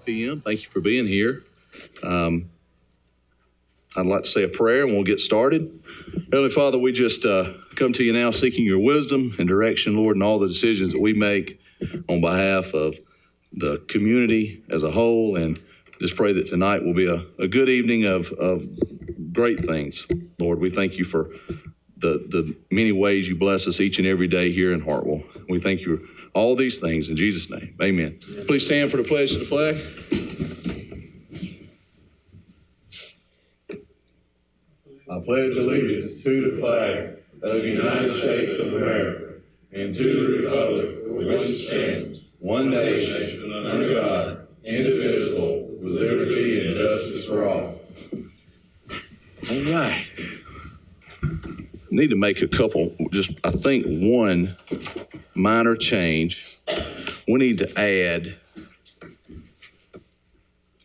5 p.m. Thank you for being here. I'd like to say a prayer and we'll get started. Heavenly Father, we just come to you now seeking your wisdom and direction, Lord, in all the decisions that we make on behalf of the community as a whole, and just pray that tonight will be a good evening of great things. Lord, we thank you for the many ways you bless us each and every day here in Hartwell. We thank you for all these things in Jesus' name. Amen. Please stand for the pledge to the flag. I pledge allegiance to the flag of the United States of America and to the republic for which it stands, one nation, under God, indivisible, with liberty and justice for all. All right. Need to make a couple, I think one minor change. We need to add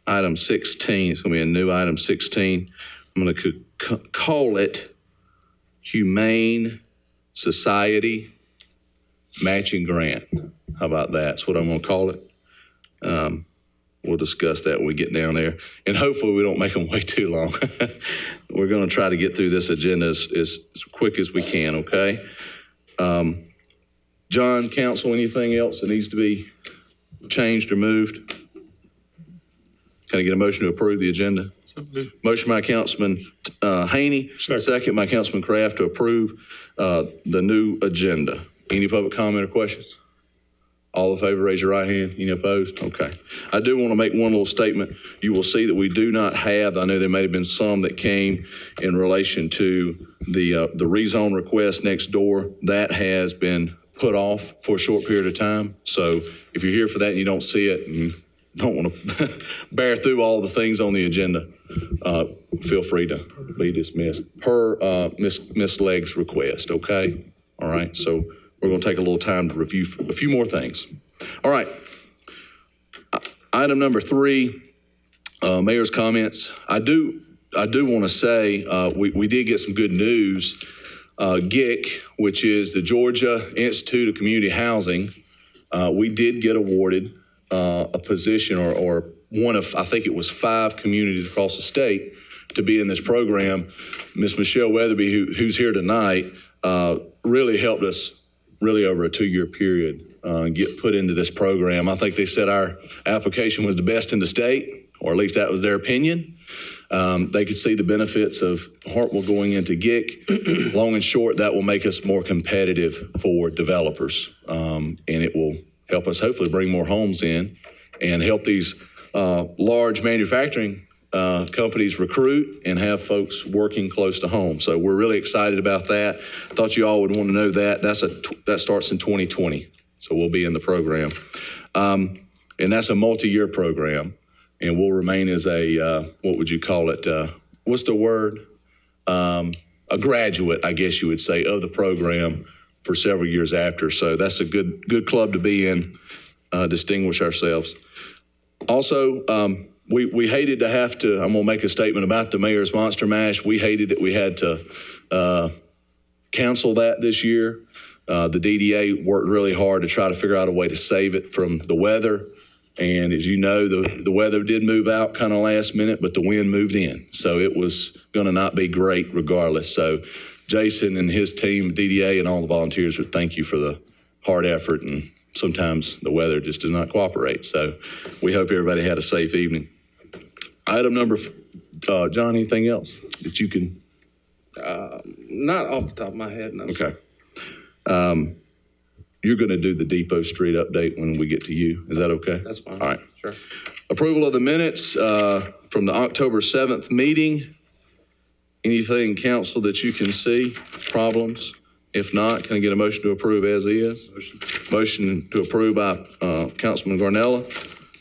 item 16. It's going to be a new item 16. I'm going to call it Humane Society Matching Grant. How about that? That's what I'm going to call it. We'll discuss that when we get down there. And hopefully we don't make them wait too long. We're going to try to get through this agenda as quick as we can, okay? John, council, anything else that needs to be changed or moved? Can I get a motion to approve the agenda? Motion by Councilman Haney, second by Councilman Kraft to approve the new agenda. Any public comment or questions? All in favor, raise your right hand. Any opposed? Okay. I do want to make one little statement. You will see that we do not have, I know there may have been some that came in relation to the rezone request next door. That has been put off for a short period of time. So if you're here for that and you don't see it and don't want to bear through all the things on the agenda, feel free to be dismissed per Ms. Legg's request, okay? All right, so we're going to take a little time to review a few more things. All right, item number 3, mayor's comments. I do want to say we did get some good news. GIC, which is the Georgia Institute of Community Housing, we did get awarded a position or one of, I think it was 5 communities across the state to be in this program. Ms. Michelle Weatherby, who's here tonight, really helped us really over a 2-year period get put into this program. I think they said our application was the best in the state, or at least that was their opinion. They could see the benefits of Hartwell going into GIC. Long and short, that will make us more competitive for developers, and it will help us hopefully bring more homes in and help these large manufacturing companies recruit and have folks working close to home. So we're really excited about that. Thought you all would want to know that. That starts in 2020. So we'll be in the program. And that's a multi-year program. And we'll remain as a, what would you call it? What's the word? A graduate, I guess you would say, of the program for several years after. So that's a good club to be in, distinguish ourselves. Also, we hated to have to, I'm going to make a statement about the Mayor's Monster Mash. We hated that we had to cancel that this year. The DDA worked really hard to try to figure out a way to save it from the weather. And as you know, the weather did move out kind of last minute, but the wind moved in. So it was going to not be great regardless. So Jason and his team, DDA, and all the volunteers would thank you for the hard effort. And sometimes the weather just does not cooperate. So we hope everybody had a safe evening. Item number, John, anything else that you can? Not off the top of my head, no. Okay. You're going to do the Depot Street update when we get to you. Is that okay? That's fine. All right. Sure. Approval of the minutes from the October 7th meeting. Anything, council, that you can see? Problems? If not, can I get a motion to approve as is? Motion to approve by Councilman Garnella.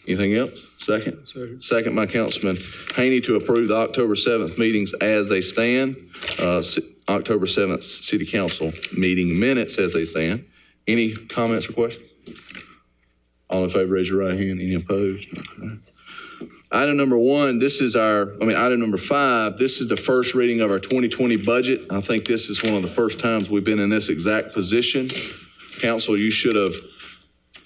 Anything else? Second? Second by Councilman Haney to approve the October 7th meetings as they stand. October 7th City Council meeting minutes as they stand. Any comments or questions? All in favor, raise your right hand. Any opposed? Okay. Item number 1, item number 5, this is the first reading of our 2020 budget. I think this is one of the first times we've been in this exact position. Council, you should have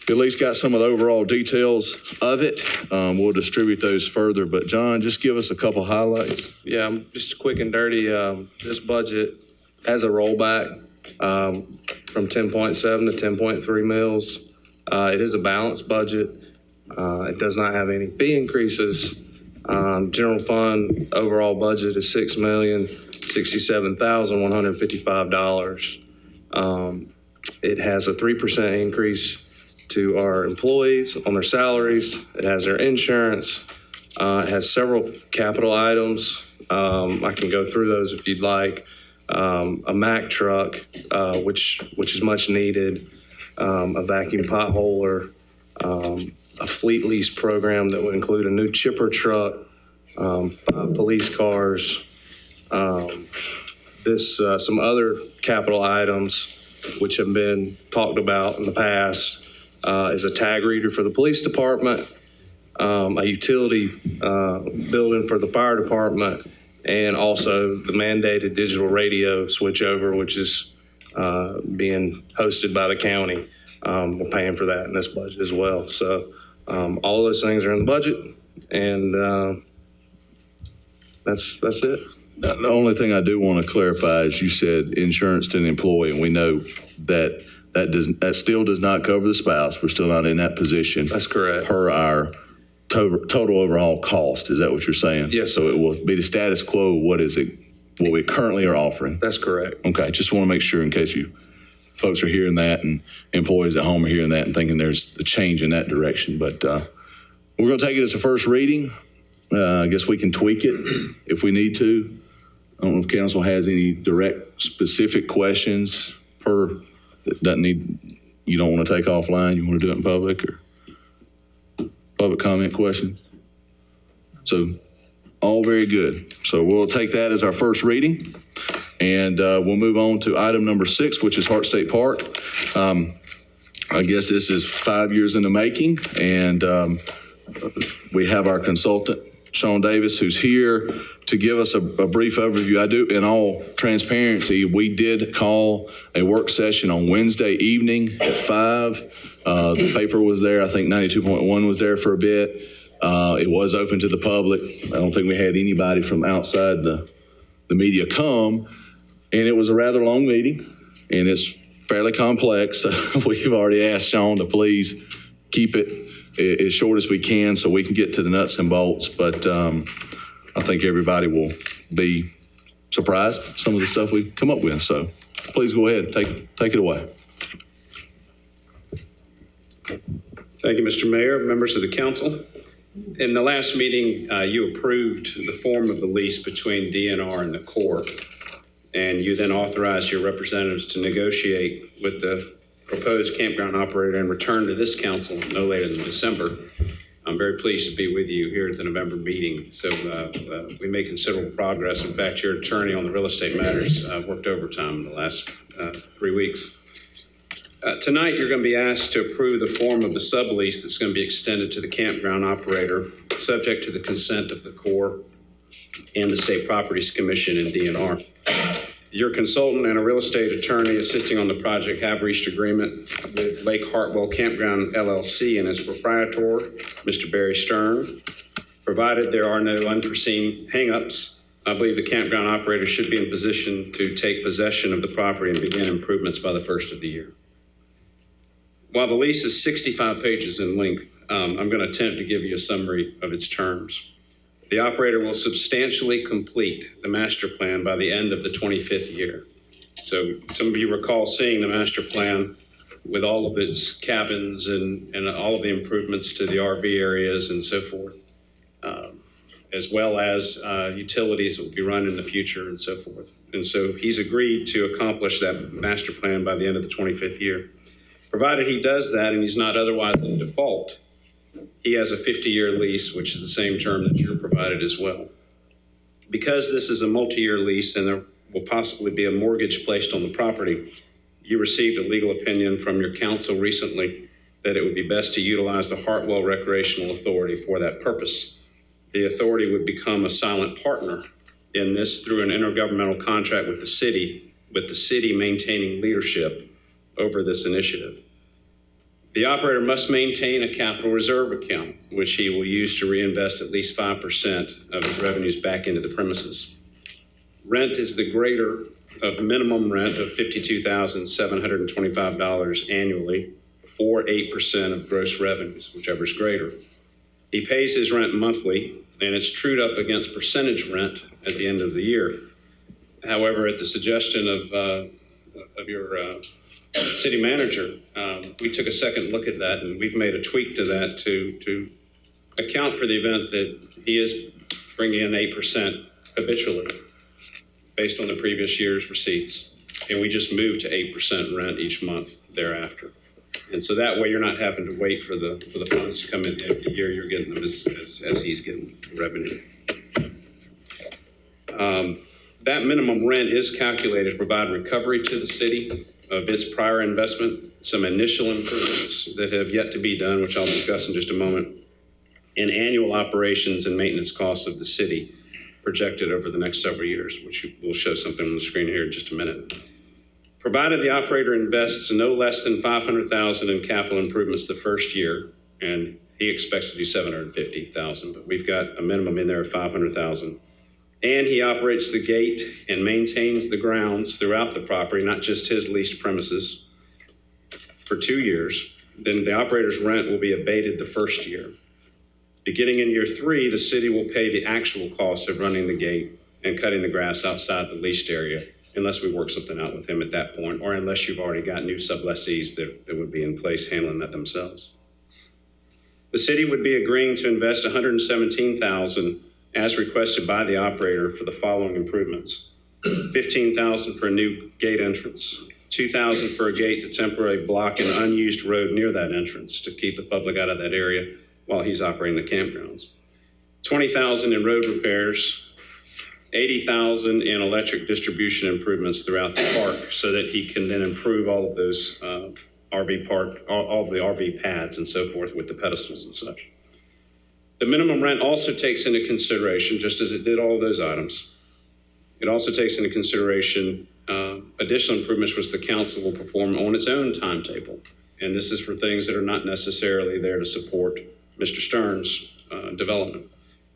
at least got some of the overall details of it. We'll distribute those further. But John, just give us a couple highlights. Yeah, just quick and dirty. This budget has a rollback from 10.7 to 10.3 mils. It is a balanced budget. It does not have any fee increases. General fund overall budget is $6,067,155. It has a 3% increase to our employees on their salaries. It has their insurance. It has several capital items. I can go through those if you'd like. A Mack truck, which is much needed. A vacuum potholer. A fleet lease program that would include a new chipper truck, 5 police cars. Some other capital items which have been talked about in the past is a tag reader for the police department, a utility building for the fire department, and also the mandated digital radio switchover, which is being hosted by the county. We're paying for that in this budget as well. So all of those things are in the budget, and that's it. The only thing I do want to clarify is you said insurance to the employee, and we know that that still does not cover the spouse. We're still not in that position. That's correct. Per our total overall cost. Is that what you're saying? Yes. So it will be the status quo. What we currently are offering? That's correct. Okay. Just want to make sure in case you folks are hearing that and employees at home are hearing that and thinking there's a change in that direction. But we're going to take it as a first reading. I guess we can tweak it if we need to. I don't know if council has any direct specific questions that doesn't need, you don't want to take offline, you want to do it in public, or public comment questions. So all very good. So we'll take that as our first reading, and we'll move on to item number 6, which is Hart State Park. I guess this is 5 years in the making, and we have our consultant, Sean Davis, who's here to give us a brief overview. I do, in all transparency, we did call a work session on Wednesday evening at 5. The paper was there. I think 92.1 was there for a bit. It was open to the public. I don't think we had anybody from outside the media come, and it was a rather long meeting, and it's fairly complex. So we've already asked Sean to please keep it as short as we can so we can get to the nuts and bolts. But I think everybody will be surprised at some of the stuff we've come up with. So please go ahead, take it away. Thank you, Mr. Mayor, members of the council. In the last meeting, you approved the form of the lease between DNR and the Corps, and you then authorized your representatives to negotiate with the proposed campground operator and return to this council no later than December. I'm very pleased to be with you here at the November meeting. So we made considerable progress. In fact, your attorney on the real estate matters worked overtime in the last 3 weeks. Tonight, you're going to be asked to approve the form of the sublease that's going to be extended to the campground operator, subject to the consent of the Corps and the State Properties Commission and DNR. Your consultant and a real estate attorney assisting on the project have reached agreement with Lake Hartwell Campground LLC and its proprietor, Mr. Barry Stern. Provided there are no unforeseen hangups, I believe the campground operator should be in position to take possession of the property and begin improvements by the first of the year. While the lease is 65 pages in length, I'm going to attempt to give you a summary of its terms. The operator will substantially complete the master plan by the end of the 25th year. So some of you recall seeing the master plan with all of its cabins and all of the improvements to the RV areas and so forth, as well as utilities that will be run in the future and so forth. And so he's agreed to accomplish that master plan by the end of the 25th year. Provided he does that and he's not otherwise in default, he has a 50-year lease, which is the same term that you're provided as well. Because this is a multi-year lease and there will possibly be a mortgage placed on the property, you received a legal opinion from your counsel recently that it would be best to utilize the Hartwell Recreational Authority for that purpose. The authority would become a silent partner in this through an intergovernmental contract with the city maintaining leadership over this initiative. The operator must maintain a capital reserve account, which he will use to reinvest at least 5% of his revenues back into the premises. Rent is the greater of the minimum rent of $52,725 annually, or 8% of gross revenues, whichever is greater. He pays his rent monthly, and it's trued up against percentage rent at the end of the year. However, at the suggestion of your city manager, we took a second look at that, and we've made a tweak to that to account for the event that he is bringing in 8% habitually based on the previous year's receipts. And we just moved to 8% rent each month thereafter. And so that way you're not having to wait for the funds to come in every year. You're getting them as he's getting revenue. That minimum rent is calculated to provide recovery to the city of its prior investment, some initial improvements that have yet to be done, which I'll discuss in just a moment, and annual operations and maintenance costs of the city projected over the next several years, which we'll show something on the screen here in just a minute. Provided the operator invests no less than $500,000 in capital improvements the first year, and he expects to do $750,000, but we've got a minimum in there of $500,000. And he operates the gate and maintains the grounds throughout the property, not just his leased premises, for 2 years. Then the operator's rent will be abated the first year. Beginning in year 3, the city will pay the actual cost of running the gate and cutting the grass outside the leased area, unless we work something out with him at that point, or unless you've already got new sublessees that would be in place handling that themselves. The city would be agreeing to invest $117,000 as requested by the operator for the following improvements: $15,000 for a new gate entrance, $2,000 for a gate to temporarily block an unused road near that entrance to keep the public out of that area while he's operating the campgrounds, $20,000 in road repairs, $80,000 in electric distribution improvements throughout the park so that he can then improve all of those RV park, all of the RV pads and so forth with the pedestals and such. The minimum rent also takes into consideration, just as it did all of those items, it also takes into consideration additional improvements which the council will perform on its own timetable. And this is for things that are not necessarily there to support Mr. Stern's development.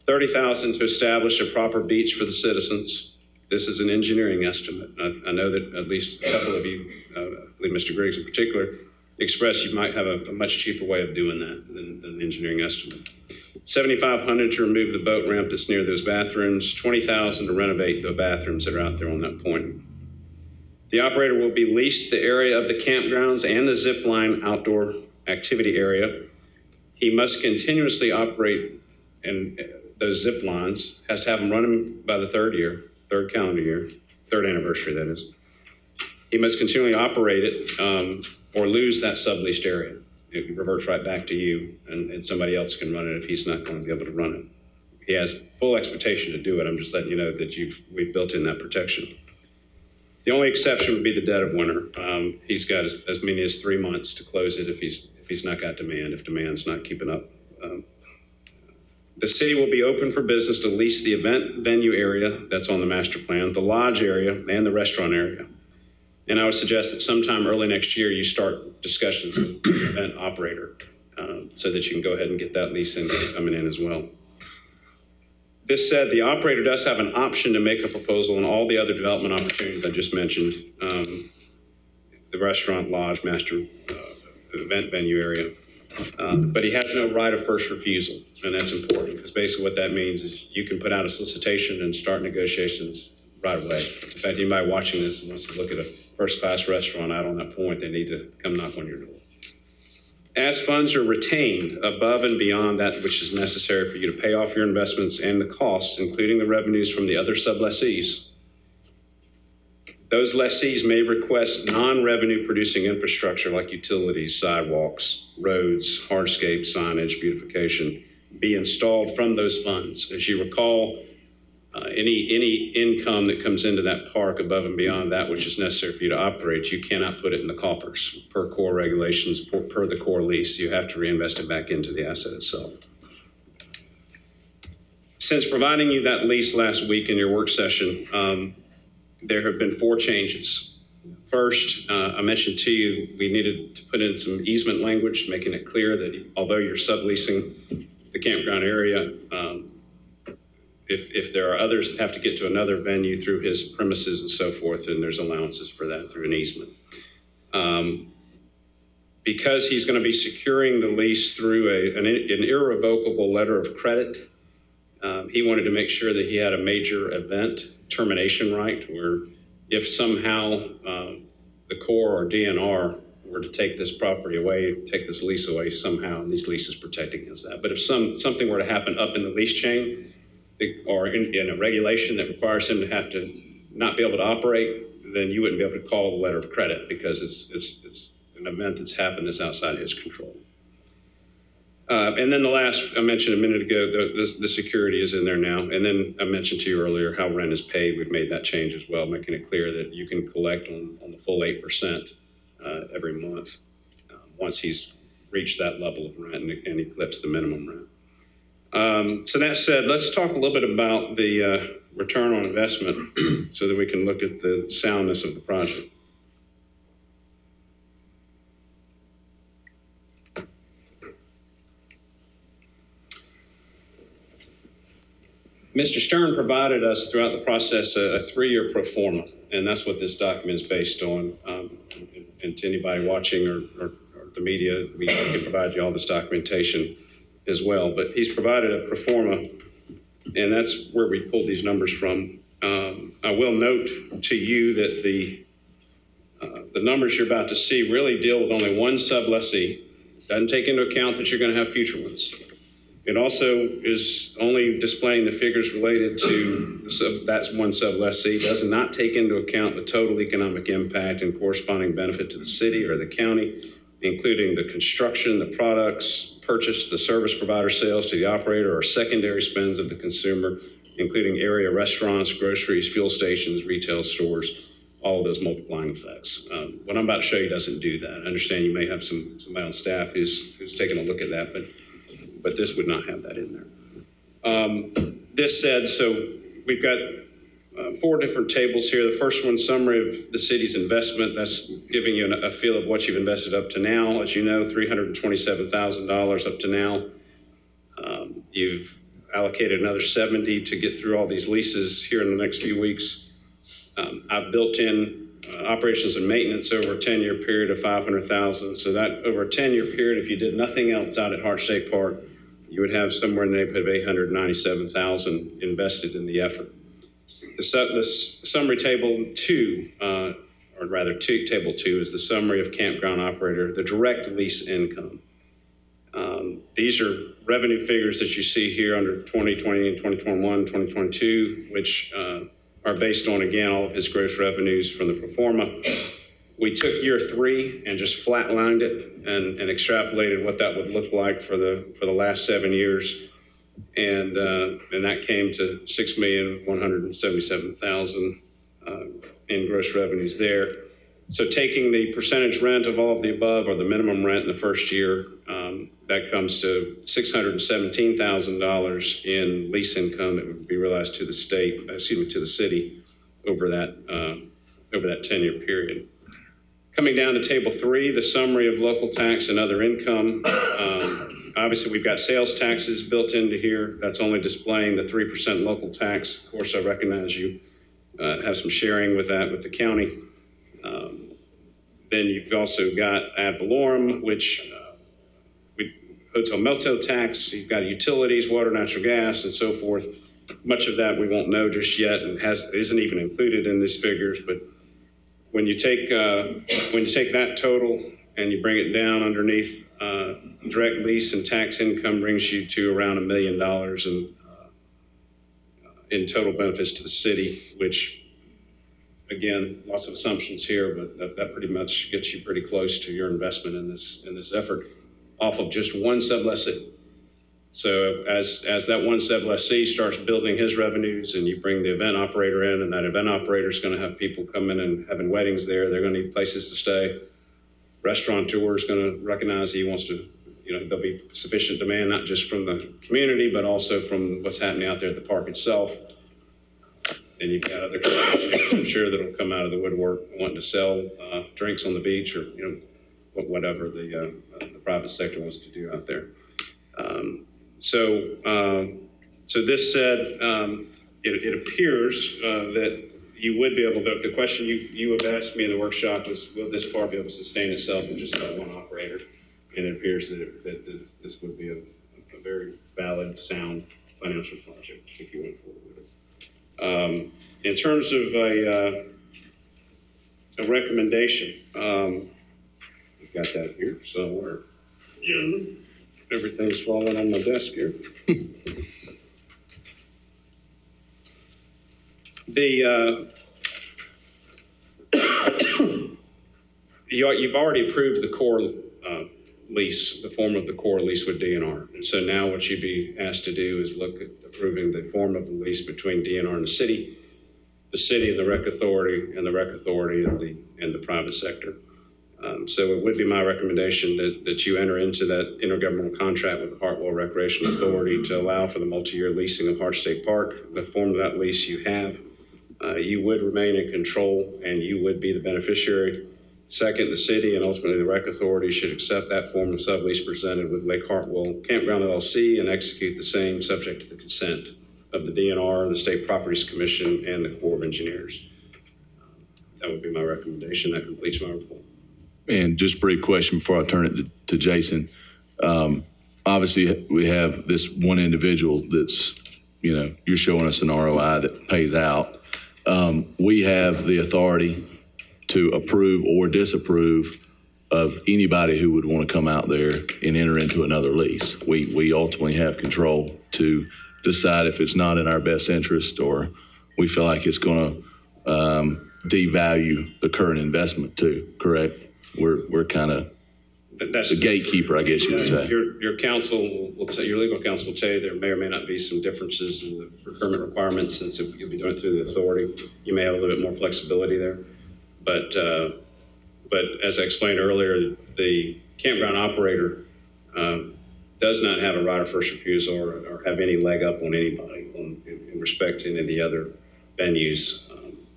$30,000 to establish a proper beach for the citizens. This is an engineering estimate. I know that at least a couple of you, I believe Mr. Griggs in particular, expressed you might have a much cheaper way of doing that than an engineering estimate. $7,500 to remove the boat ramp that's near those bathrooms, $20,000 to renovate the bathrooms that are out there on that point. The operator will be leased the area of the campgrounds and the zip line outdoor activity area. He must continuously operate in those zip lines, has to have them running by the third calendar year, third anniversary, that is. He must continually operate it or lose that subleased area. It reverts right back to you, and somebody else can run it if he's not going to be able to run it. He has full expectation to do it. I'm just letting you know that we've built in that protection. The only exception would be the dead of winter. He's got as many as 3 months to close it if he's not got demand, if demand's not keeping up. The city will be open for business to lease the event venue area that's on the master plan, the lodge area, and the restaurant area. And I would suggest that sometime early next year, you start discussions with the event operator so that you can go ahead and get that lease coming in as well. This said, the operator does have an option to make a proposal on all the other development opportunities I just mentioned, the restaurant, lodge, master event venue area. But he has no right of first refusal, and that's important because basically what that means is you can put out a solicitation and start negotiations right away. In fact, anybody watching this wants to look at a first-class restaurant out on that point, they need to come knock on your door. As funds are retained above and beyond that which is necessary for you to pay off your investments and the costs, including the revenues from the other sublessees, those lessees may request non-revenue producing infrastructure like utilities, sidewalks, roads, hardscape, signage, beautification, be installed from those funds. As you recall, any income that comes into that park above and beyond that which is necessary for you to operate, you cannot put it in the coffers per core regulations, per the core lease. You have to reinvest it back into the asset itself. Since providing you that lease last week in your work session, there have been 4 changes. First, I mentioned to you we needed to put in some easement language, making it clear that although you're subleasing the campground area, if there are others that have to get to another venue through his premises and so forth, then there's allowances for that through an easement. Because he's going to be securing the lease through an irrevocable letter of credit, he wanted to make sure that he had a major event termination right, where if somehow the Corps or DNR were to take this property away, take this lease away somehow, and these leases protect against that. But if something were to happen up in the lease chain, or in a regulation that requires him to have to not be able to operate, then you wouldn't be able to call the letter of credit because it's an event that's happened that's outside his control. And then the last, I mentioned a minute ago, the security is in there now. And then I mentioned to you earlier how rent is paid. We've made that change as well, making it clear that you can collect on the full 8% every month once he's reached that level of rent and eclipsed the minimum rent. So that said, let's talk a little bit about the return on investment so that we can look at the soundness of the project. Mr. Stern provided us throughout the process a 3-year pro forma, and that's what this document is based on. And to anybody watching or the media, we can provide you all this documentation as well. But he's provided a pro forma, and that's where we pulled these numbers from. I will note to you that the numbers you're about to see really deal with only one sublessee. Doesn't take into account that you're going to have future ones. It also is only displaying the figures related to that's one sublessee. Does not take into account the total economic impact and corresponding benefit to the city or the county, including the construction, the products purchased, the service provider sales to the operator, or secondary spends of the consumer, including area restaurants, groceries, fuel stations, retail stores, all of those multiplying effects. What I'm about to show you doesn't do that. I understand you may have somebody on staff who's taken a look at that, but this would not have that in there. This said, so we've got 4 different tables here. The first one, summary of the city's investment. That's giving you a feel of what you've invested up to now. As you know, $327,000 up to now. You've allocated another $70,000 to get through all these leases here in the next few weeks. I've built in operations and maintenance over a 10-year period of $500,000. So that over a 10-year period, if you did nothing else out at Hart State Park, you would have somewhere in the neighborhood of $897,000 invested in the effort. The summary table 2, or rather table 2, is the summary of campground operator, the direct lease income. These are revenue figures that you see here under 2020 and 2021, 2022, which are based on, again, all of his gross revenues from the pro forma. We took year 3 and just flatlined it and extrapolated what that would look like for the last 7 years. And that came to $6,177,000 in gross revenues there. So taking the percentage rent of all of the above, or the minimum rent in the first year, that comes to $617,000 in lease income that would be realized to the to the city over that 10-year period. Coming down to table 3, the summary of local tax and other income. Obviously, we've got sales taxes built into here. That's only displaying the 3% local tax. Of course, I recognize you have some sharing with that with the county. Then you've also got ad valorem, which hotel motel tax. You've got utilities, water, natural gas, and so forth. Much of that we won't know just yet, and isn't even included in these figures. But when you take that total and you bring it down underneath, direct lease and tax income brings you to around $1 million in total benefits to the city, which, again, lots of assumptions here, but that pretty much gets you pretty close to your investment in this effort off of just one sublessee. So as that one sublessee starts building his revenues and you bring the event operator in, and that event operator is going to have people come in and having weddings there, they're going to need places to stay. Restaurateur is going to recognize he wants to, there'll be sufficient demand, not just from the community, but also from what's happening out there at the park itself. And you've got other companies, I'm sure, that'll come out of the woodwork wanting to sell drinks on the beach, or whatever the private sector wants to do out there. So this said, it appears that you would be able to. The question you have asked me in the workshop was, will this park be able to sustain itself with just one operator? And it appears that this would be a very valid, sound financial project if you went forward with it. In terms of a recommendation, I've got that here somewhere. Everything's falling on my desk here. You've already approved the core lease, the form of the core lease with DNR. And so now what you'd be asked to do is look at approving the form of the lease between DNR and the city and the rec authority, and the rec authority and the private sector. So it would be my recommendation that you enter into that intergovernmental contract with the Hartwell Recreation Authority to allow for the multi-year leasing of Hart State Park. The form of that lease you have, you would remain in control and you would be the beneficiary. Second, the city and ultimately the rec authority should accept that form of sublease presented with Lake Hartwell Campground LLC and execute the same subject to the consent of the DNR, the State Properties Commission, and the Corps of Engineers. That would be my recommendation. That completes my report. And just a brief question before I turn it to Jason. Obviously, we have this one individual that's, you're showing us an ROI that pays out. We have the authority to approve or disapprove of anybody who would want to come out there and enter into another lease. We ultimately have control to decide if it's not in our best interest or we feel like it's going to devalue the current investment too, correct? We're kind of the gatekeeper, I guess you would say. Your counsel will tell, your legal counsel will tell you there may or may not be some differences in the procurement requirements since you'll be doing it through the authority. You may have a little bit more flexibility there. But as I explained earlier, the campground operator does not have a right of first refusal or have any leg up on anybody in respect to any of the other venues.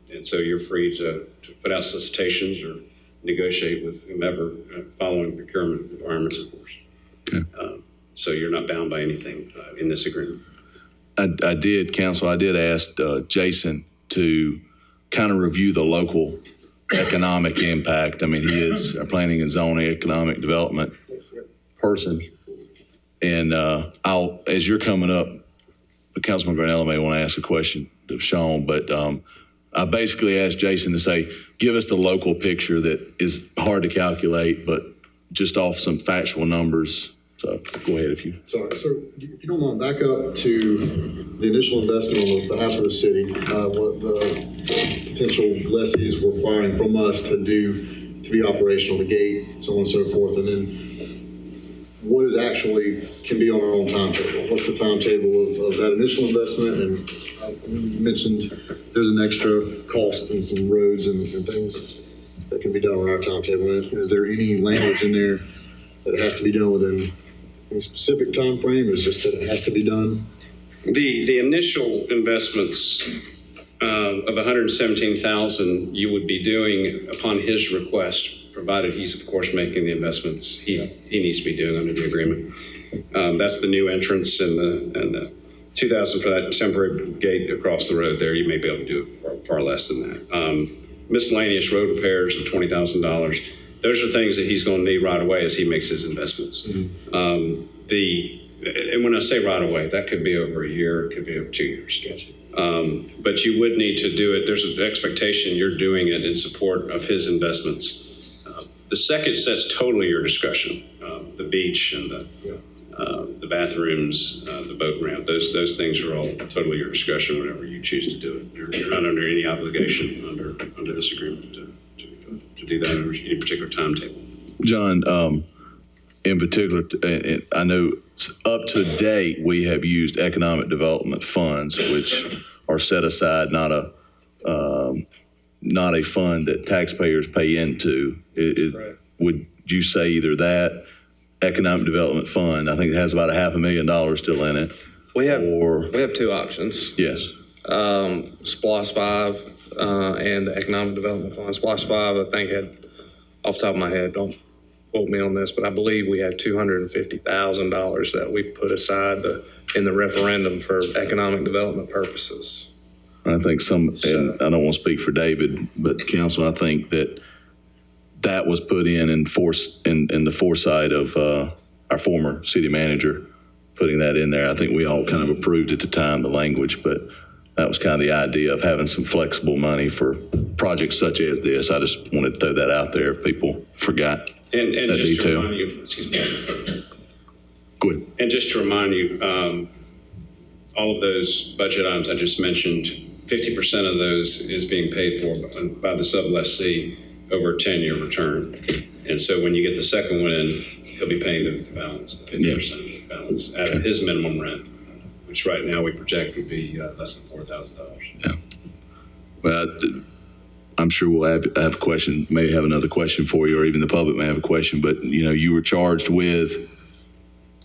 And so you're free to put out solicitations or negotiate with whomever following procurement requirements, of course. Okay. So you're not bound by anything in this agreement. I did ask Jason to kind of review the local economic impact. I mean, he is a planning and zoning economic development person. And as you're coming up, Councilman Granella may want to ask a question of Sean, but I basically asked Jason to say, give us the local picture that is hard to calculate, but just off some factual numbers. So go ahead if you. Sorry, so if you don't mind, back up to the initial investment on behalf of the city, what the potential lessees were requiring from us to be operational, the gate, so on and so forth, and then what is actually can be on our own timetable. What's the timetable of that initial investment? And you mentioned there's an extra cost in some roads and things that can be done on our timetable. Is there any language in there that it has to be done within any specific time frame? Is just that it has to be done? The initial investments of $117,000 you would be doing upon his request, provided he's of course making the investments he needs to be doing under the agreement. That's the new entrance and the $2,000 for that temporary gate across the road there. You may be able to do far less than that. Miscellaneous road repairs of $20,000. Those are things that he's going to need right away as he makes his investments. Mm-hmm. And when I say right away, that could be over a year, it could be over 2 years. Gotcha. But you would need to do it. There's an expectation you're doing it in support of his investments. The second set's totally your discretion. The beach and the bathrooms, the boat ramp, those things are all totally your discretion whenever you choose to do it. You're not under any obligation under this agreement to do that under any particular timetable. John, in particular, I know up to date we have used economic development funds, which are set aside, not a fund that taxpayers pay into. Right. Would you say either that economic development fund? I think it has about $500,000 still in it. We have two options. Yes. SPLOST 5 and the Economic Development Fund. SPLOST 5, I think, had, off the top of my head, don't quote me on this, but I believe we had $250,000 that we put aside in the referendum for economic development purposes. I think and I don't want to speak for David, but council, I think that was put in the foresight of our former city manager, putting that in there. I think we all kind of approved at the time, the language, but that was kind of the idea of having some flexible money for projects such as this. I just wanted to throw that out there if people forgot And that just detail. to remind you, excuse me. Go ahead. And just to remind you, all of those budget items I just mentioned, 50% of those is being paid for by the sublessee over a 10-year return. And so when you get the second one in, he'll be paying the balance, the 50% of the balance out of his minimum rent, which right now we project would be less than $4,000. Yeah. Well, I'm sure we'll have a question, may have another question for you, or even the public may have a question, but you were charged with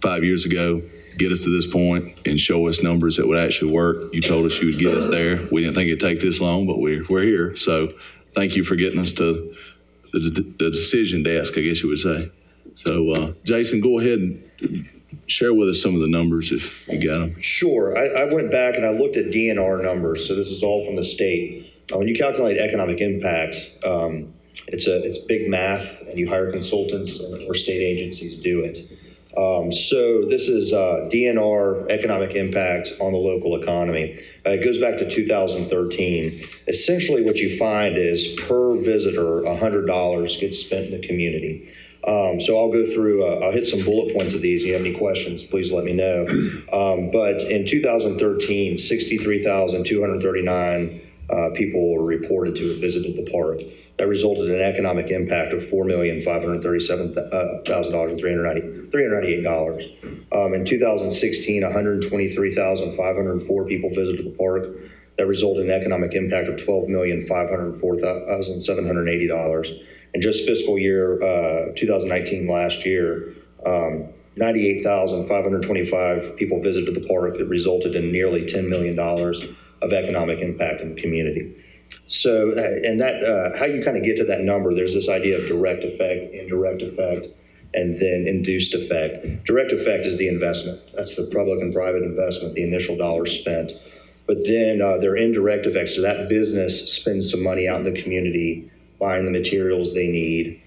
5 years ago, get us to this point and show us numbers that would actually work. You told us you would get us there. We didn't think it'd take this long, but we're here. So thank you for getting us to the decision desk, I guess you would say. So Jason, go ahead and share with us some of the numbers if you got them. Sure. I went back and I looked at DNR numbers. So this is all from the state. When you calculate economic impact, it's big math, and you hire consultants or state agencies do it. So this is DNR economic impact on the local economy. It goes back to 2013. Essentially what you find is per visitor, $100 gets spent in the community. So I'll go through, I'll hit some bullet points of these. If you have any questions, please let me know. But in 2013, 63,239 people were reported to have visited the park. That resulted in an economic impact of $4,537,398. In 2016, 123,504 people visited the park. That resulted in an economic impact of $12,504,780. And just fiscal year 2019, last year, 98,525 people visited the park. It resulted in nearly $10 million of economic impact in the community. So, and that, how you kind of get to that number, there's this idea of direct effect, indirect effect, and then induced effect. Direct effect is the investment. That's the public and private investment, the initial dollars spent. But then there are indirect effects. So that business spends some money out in the community, buying the materials they need,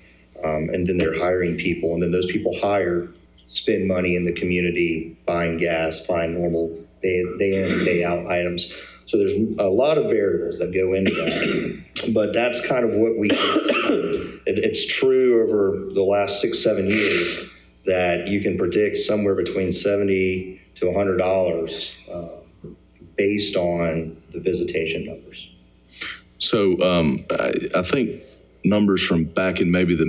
and then they're hiring people. And then those people hired spend money in the community, buying gas, buying normal day in and day out items. So there's a lot of variables that go into that, but that's kind of what we can. It's true over the last 6-7 years that you can predict somewhere between $70 to $100 based on the visitation numbers. So I think numbers from back in maybe the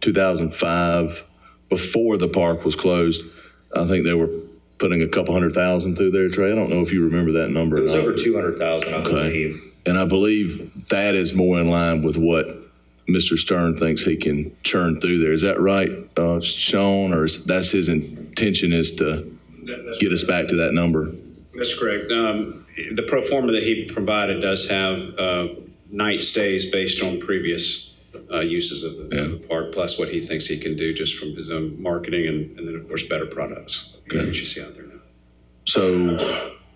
2005, before the park was closed, I think they were putting a couple 100,000 through there, Trey. I don't know if you remember that number. It was over 200,000, I believe. And I believe that is more in line with what Mr. Stern thinks he can churn through there. Is that right, Sean? Or that's his intention is to get us back to that number? That's correct. The pro forma that he provided does have night stays based on previous uses of the park, plus what he thinks he can do just from his own marketing and then, of course, better products that you see out there now. So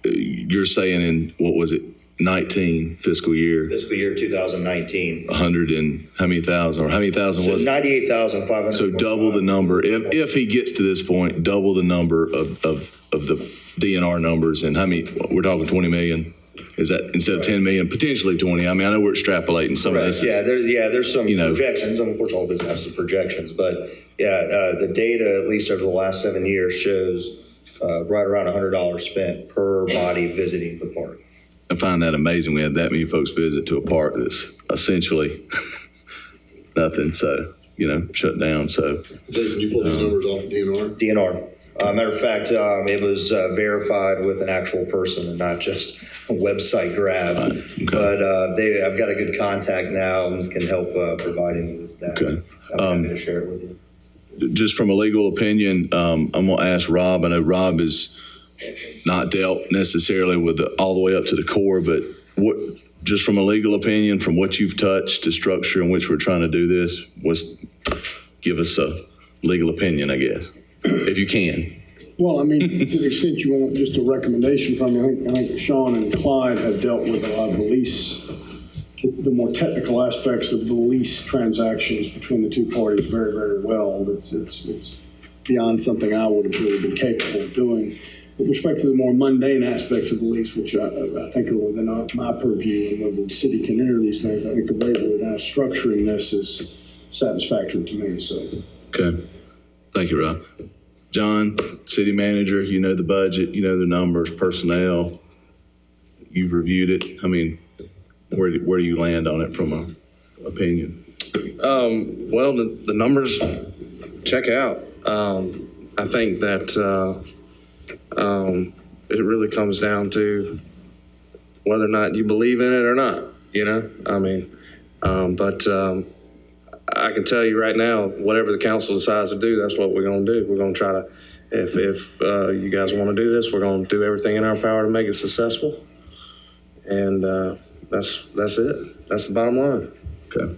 you're saying in, what was it, 19 fiscal year? Fiscal year 2019. 100 and how many thousand, or how many thousand was it? 98,500. So double the number. If he gets to this point, double the number of the DNR numbers. And how many, we're talking 20 million? Is that instead of 10 million, potentially 20? I mean, I know we're extrapolating some of this. There's some projections. And of course, all business has some projections. But the data, at least over the last 7 years, shows right around $100 spent per body visiting the park. I find that amazing. We have that many folks visit to a park that's essentially nothing. So, shut down. So, Jason, you pulled these numbers off of DNR? DNR. Matter of fact, it was verified with an actual person and not just a website grab. Okay. But I've got a good contact now and can help provide him with this data. Okay. I'm happy to share it with you. Just from a legal opinion, I'm going to ask Rob. I know Rob is not dealt necessarily with all the way up to the core, but what, just from a legal opinion, from what you've touched, the structure in which we're trying to do this, give us a legal opinion, I guess, if you can. Well, I mean, to the extent you want just a recommendation from me, I think Sean and Clyde have dealt with a lot of the lease, the more technical aspects of the lease transactions between the two parties very, very well. It's beyond something I would have really been capable of doing. With respect to the more mundane aspects of the lease, which I think are within my purview, and whether the city can enter these things, I think the way we're now structuring this is satisfactory to me. So. Okay. Thank you, Rob. John, city manager, you know the budget, you know the numbers, personnel. You've reviewed it. I mean, where do you land on it from an opinion? Well, the numbers check out. I think that it really comes down to whether or not you believe in it or not, you know? I mean, but I can tell you right now, whatever the council decides to do, that's what we're going to do. We're going to try to, if you guys want to do this, we're going to do everything in our power to make it successful. And that's it. That's the bottom line. Okay.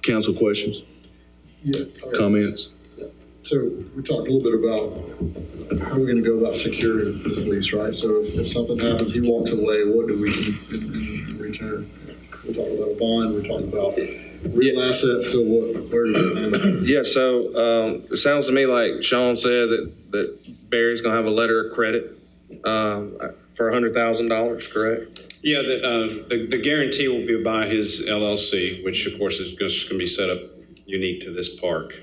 Council questions, Yeah. comments? So we talked a little bit about how we're going to go about securing this lease, right? So if something happens, he walks away, what do we need in return? We're talking about a bond, we're talking about real assets, so where do we land? Yeah, so it sounds to me like Sean said that Barry's going to have a letter of credit for $100,000, correct? Yeah, the guarantee will be by his LLC, which of course is just going to be set up unique to this park.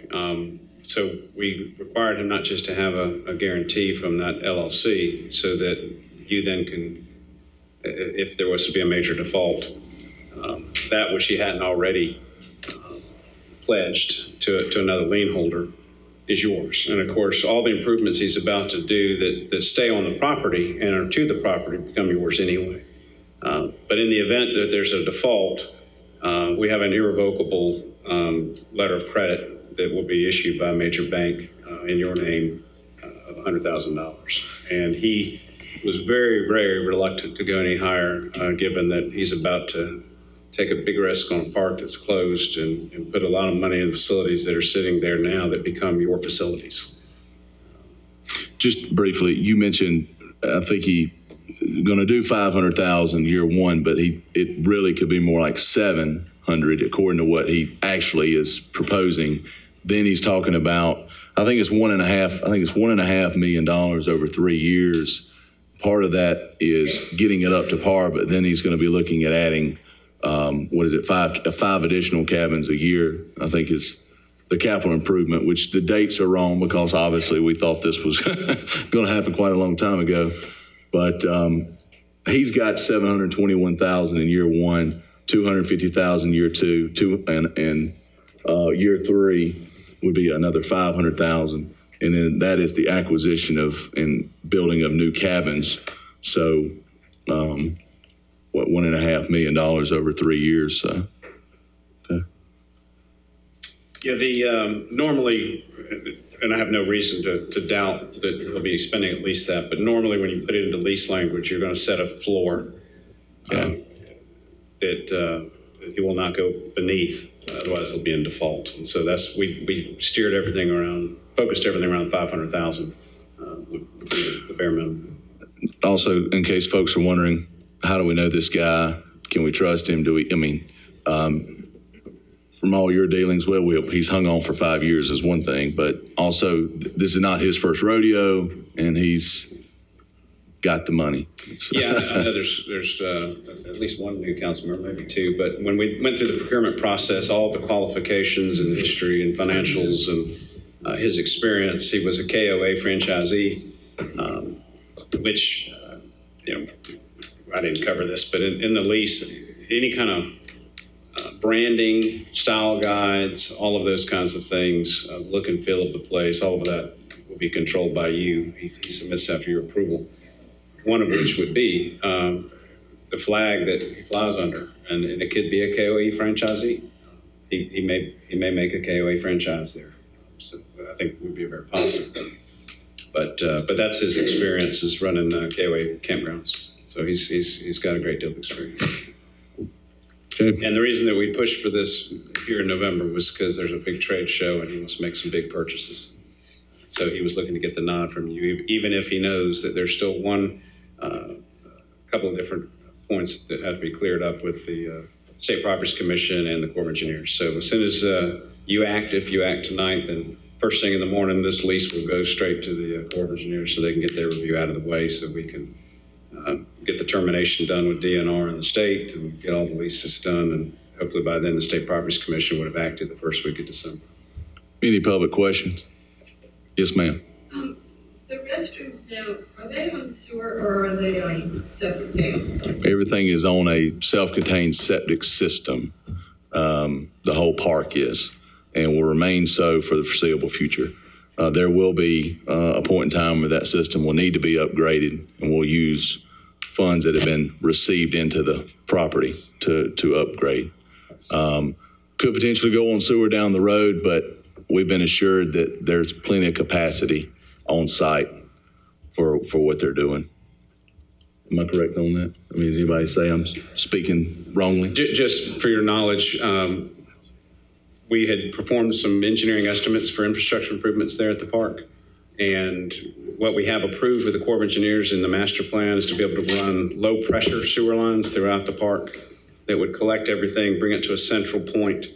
So we required him not just to have a guarantee from that LLC so that you then can, if there was to be a major default, that which he hadn't already pledged to another lien holder is yours. And of course, all the improvements he's about to do that stay on the property and are to the property become yours anyway. But in the event that there's a default, we have an irrevocable letter of credit that will be issued by a major bank in your name of $100,000. And he was very, very reluctant to go any higher, given that he's about to take a big risk on a park that's closed and put a lot of money in facilities that are sitting there now that become your facilities. Just briefly, you mentioned, I think he going to do 500,000 year one, but it really could be more like 700 according to what he actually is proposing. Then he's talking about, I think it's $1.5 million over 3 years. Part of that is getting it up to par, but then he's going to be looking at adding, five additional cabins a year, I think is the capital improvement, which the dates are wrong because obviously we thought this was going to happen quite a long time ago. But he's got $721,000 in year one, $250,000 year two, and year three would be another $500,000, and then that is the acquisition of and building of new cabins. So, $1.5 million over 3 years. So, okay. Yeah, normally, and I have no reason to doubt that he'll be spending at least that, but normally when you put it into lease language, you're going to set a floor that he will not go beneath, otherwise he'll be in default. And so that's, we steered everything around, focused everything around 500,000 would be the bare minimum. Also, in case folks are wondering, how do we know this guy? Can we trust him? From all your dealings with, he's hung on for 5 years is one thing, but also this is not his first rodeo, and he's got the money. So. Yeah, I know there's at least one new council member, maybe two, but when we went through the procurement process, all the qualifications and history and financials and his experience, he was a KOA franchisee, which, I didn't cover this, but in the lease, any kind of branding, style guides, all of those kinds of things, look and feel of the place, all of that will be controlled by you. He submits after your approval. One of which would be the flag that he flies under, and it could be a KOE franchisee. He may make a KOA franchise there. So I think would be a very positive. But that's his experience is running KOA campgrounds. So he's got a great deal of experience. Okay. And the reason that we pushed for this here in November was because there's a big trade show and he wants to make some big purchases. So he was looking to get the nod from you, even if he knows that there's still a couple of different points that have to be cleared up with the State Properties Commission and the Corps of Engineers. So as soon as if you act tonight, then first thing in the morning, this lease will go straight to the Corps of Engineers so they can get their review out of the way so we can get the termination done with DNR and the state and get all the leases done. And hopefully by then the State Properties Commission would have acted the first week of December. Any public questions? Yes, ma'am. The restrooms now, are they on sewer or are they on septic tanks? Everything is on a self-contained septic system. The whole park is, and will remain so for the foreseeable future. There will be a point in time where that system will need to be upgraded, and we'll use funds that have been received into the property to upgrade. Could potentially go on sewer down the road, but we've been assured that there's plenty of capacity on site for what they're doing. Am I correct on that? I mean, does anybody say I'm speaking wrongly? Just for your knowledge, we had performed some engineering estimates for infrastructure improvements there at the park. And what we have approved with the Corps of Engineers in the master plan is to be able to run low pressure sewer lines throughout the park that would collect everything, bring it to a central point,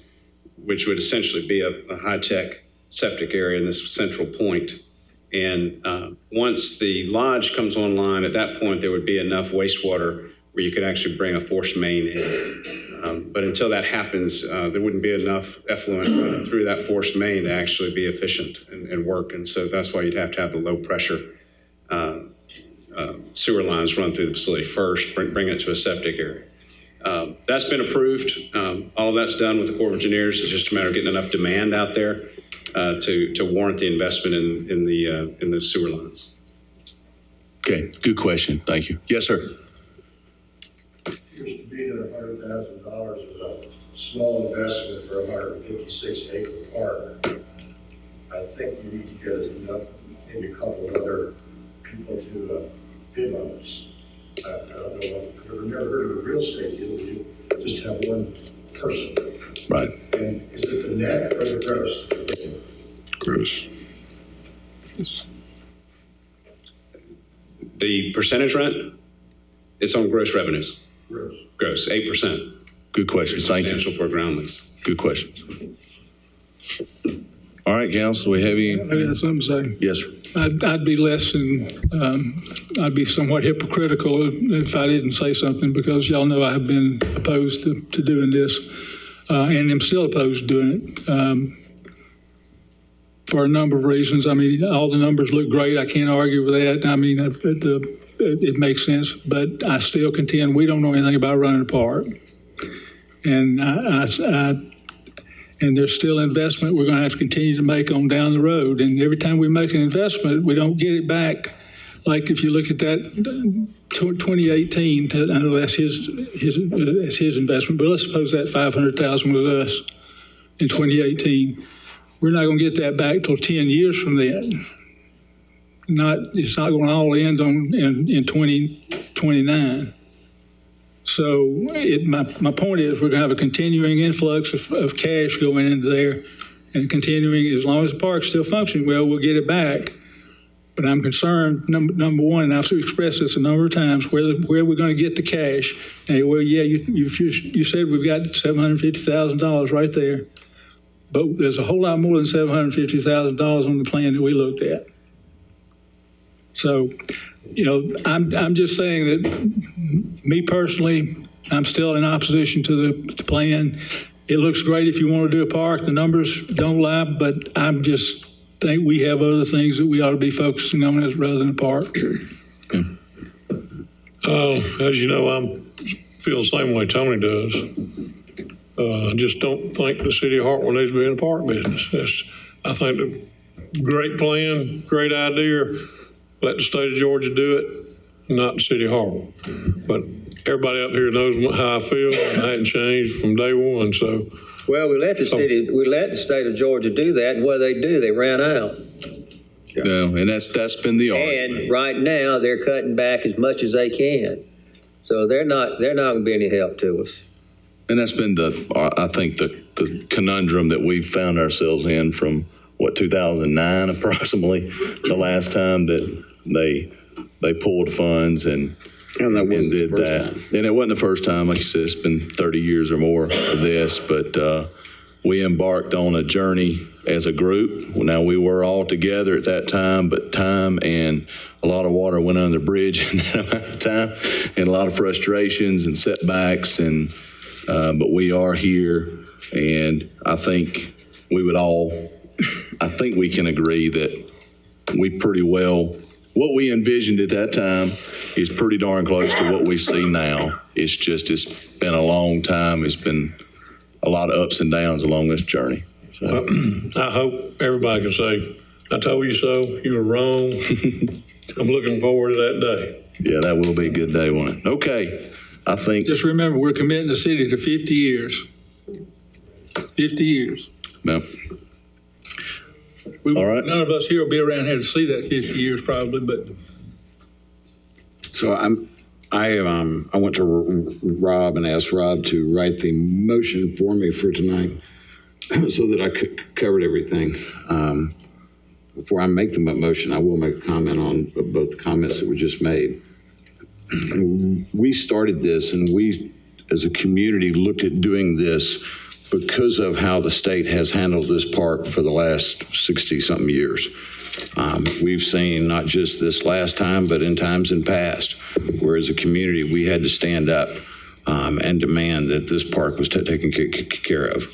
which would essentially be a high-tech septic area in this central point. And once the lodge comes online, at that point, there would be enough wastewater where you could actually bring a force main in. But until that happens, there wouldn't be enough effluent running through that force main to actually be efficient and work. And so that's why you'd have to have the low pressure sewer lines run through the facility first, bring it to a septic area. That's been approved. All of that's done with the Corps of Engineers. It's just a matter of getting enough demand out there to warrant the investment in the sewer lines. Okay, good question. Thank you. Yes, sir. Appears to be that $100,000 is a small investment for a 156-acre park. I think you need to get enough, maybe a couple of other people to bid on this. I don't know, I've never heard of a real estate deal where you just have one person. Right. And is it the net or the gross? Gross. The percentage rent, it's on gross revenues. Gross. Gross, 8%. Good question. Thank you. Substantial for a ground lease. Good question. All right, council, do we have any? I have something to say. Yes, sir. I'd be less than, I'd be somewhat hypocritical if I didn't say something, because y'all know I have been opposed to doing this, and am still opposed to doing it, for a number of reasons. I mean, all the numbers look great. I can't argue with that. I mean, it makes sense, but I still contend we don't know anything about running a park. And and there's still investment we're going to have to continue to make on down the road. And every time we make an investment, we don't get it back. Like if you look at that 2018, I know that's his investment, but let's suppose that $500,000 was us in 2018. We're not going to get that back till 10 years from then. It's not going to all end in 2029. So my point is we're going to have a continuing influx of cash going into there, and continuing, as long as the park's still functioning well, we'll get it back. But I'm concerned, number one, and I've expressed this a number of times, where we're going to get the cash. And, well, yeah, you said we've got $750,000 right there, but there's a whole lot more than $750,000 on the plan that we looked at. So, you know, I'm just saying that me personally, I'm still in opposition to the plan. It looks great if you want to do a park. The numbers don't lie, but I'm just think we have other things that we ought to be focusing on as rather than a park. As you know, I feel the same way Tony does. I just don't think the city of Hartwell needs to be in the park business. I think a great plan, great idea. Let the state of Georgia do it, not the city of Hartwell. But everybody up here knows how I feel, and I hadn't changed from day one. So Well, we let the state of Georgia do that, and what do? They ran out. No, and that's been the argument. And right now, they're cutting back as much as they can. So they're not going to be any help to us. And that's been I think the conundrum that we've found ourselves in from 2009 approximately, the last time that they pulled funds and did that. And it wasn't the first time, like you said, it's been 30 years or more of this, but we embarked on a journey as a group. Now, we were all together at that time, but time and a lot of water went under the bridge in that amount of time, and a lot of frustrations and setbacks, but we are here, and I think we can agree that we pretty well, what we envisioned at that time is pretty darn close to what we see now. It's been a long time. It's been a lot of ups and downs along this journey. So. I hope everybody can say, I told you so, you were wrong. I'm looking forward to that day. Yeah, that will be a good day, won't it? Okay, I think. Just remember, we're committing the city to 50 years. 50 years. No. All right. None of us here will be around here to see that 50 years probably, but. So I went to Rob and asked Rob to write the motion for me for tonight so that I covered everything. Before I make the motion, I will make a comment on both the comments that were just made. We started this, and we, as a community, looked at doing this because of how the state has handled this park for the last 60-something years. We've seen not just this last time, but in times in past, where as a community, we had to stand up and demand that this park was taken care of.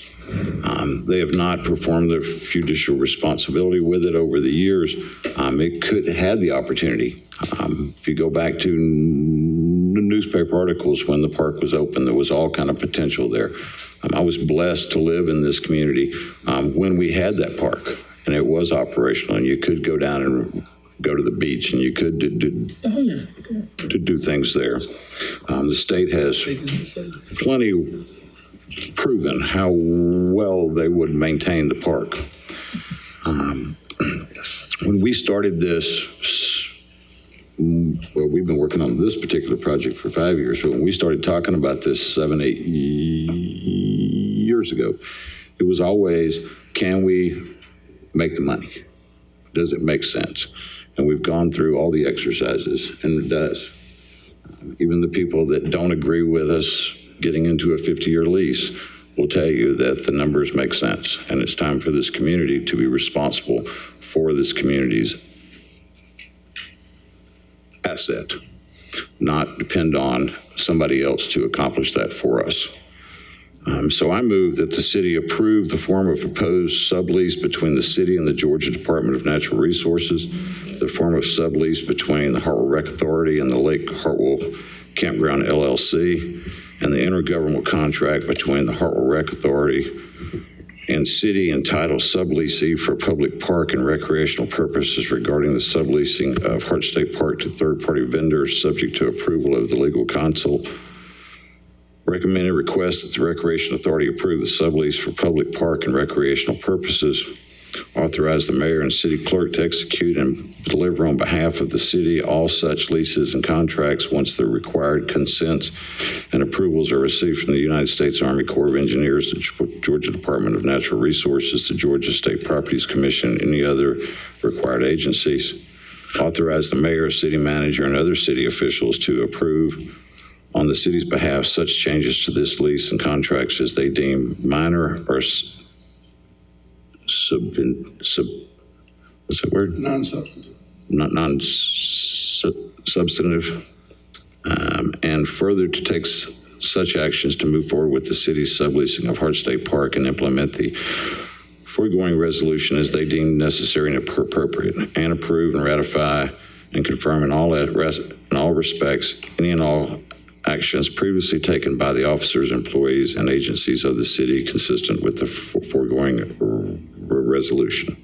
They have not performed their judicial responsibility with it over the years. It could have had the opportunity. If you go back to newspaper articles when the park was open, there was all kind of potential there. I was blessed to live in this community when we had that park, and it was operational, and you could go down and go to the beach, and you could do things there. The state has plenty proven how well they would maintain the park. When we started this, well, we've been working on this particular project for 5 years, but when we started talking about this 7, 8 years ago, it was always, can we make the money? Does it make sense? And we've gone through all the exercises, and it does. Even the people that don't agree with us getting into a 50-year lease will tell you that the numbers make sense, and it's time for this community to be responsible for this community's asset, not depend on somebody else to accomplish that for us. So I move that the city approve the form of proposed sublease between the city and the Georgia Department of Natural Resources, the form of sublease between the Hartwell Rec Authority and the Lake Hartwell Campground LLC, and the intergovernmental contract between the Hartwell Rec Authority and city entitled subleasee for public park and recreational purposes regarding the subleasing of Hart State Park to third-party vendors subject to approval of the legal counsel. Recommended request that the Recreation Authority approve the sublease for public park and recreational purposes. Authorize the mayor and city clerk to execute and deliver on behalf of the city all such leases and contracts once the required consents and approvals are received from the United States Army Corps of Engineers, the Georgia Department of Natural Resources, the Georgia State Properties Commission, and any other required agencies. Authorize the mayor, city manager, and other city officials to approve on the city's behalf such changes to this lease and contracts as they deem minor or what's that word? Non-substantive. Non-substantive, and further to take such actions to move forward with the city's subleasing of Hart State Park and implement the foregoing resolution as they deem necessary and appropriate, and approve and ratify and confirm in all respects any and all actions previously taken by the officers, employees, and agencies of the city consistent with the foregoing resolution.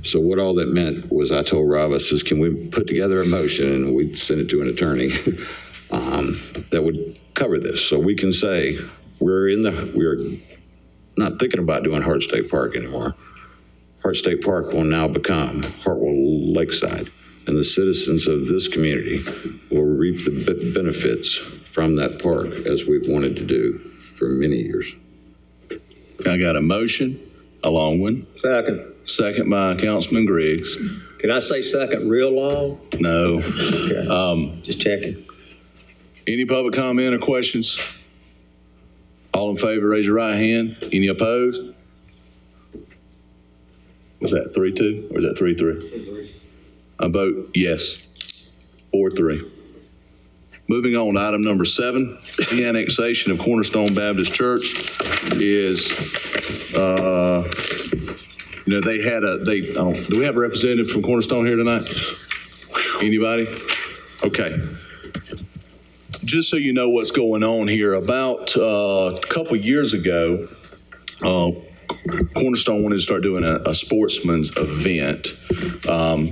So what all that meant was I told Rob, I says, can we put together a motion, and we'd send it to an attorney that would cover this. So we can say we're not thinking about doing Hart State Park anymore. Hart State Park will now become Hartwell Lakeside, and the citizens of this community will reap the benefits from that park as we've wanted to do for many years. I got a motion, a long one. Second by Councilman Griggs. Can I say second real long? No. Okay. Just checking. Any public comment or questions? All in favor, raise your right hand. Any opposed? Was that 3-2 or is that 3-3? I vote yes. 4-3. Moving on to item number 7, the annexation of Cornerstone Baptist Church is, they had do we have a representative from Cornerstone here tonight? Anybody? Okay. Just so you know what's going on here, about a couple years ago, Cornerstone wanted to start doing a sportsman's event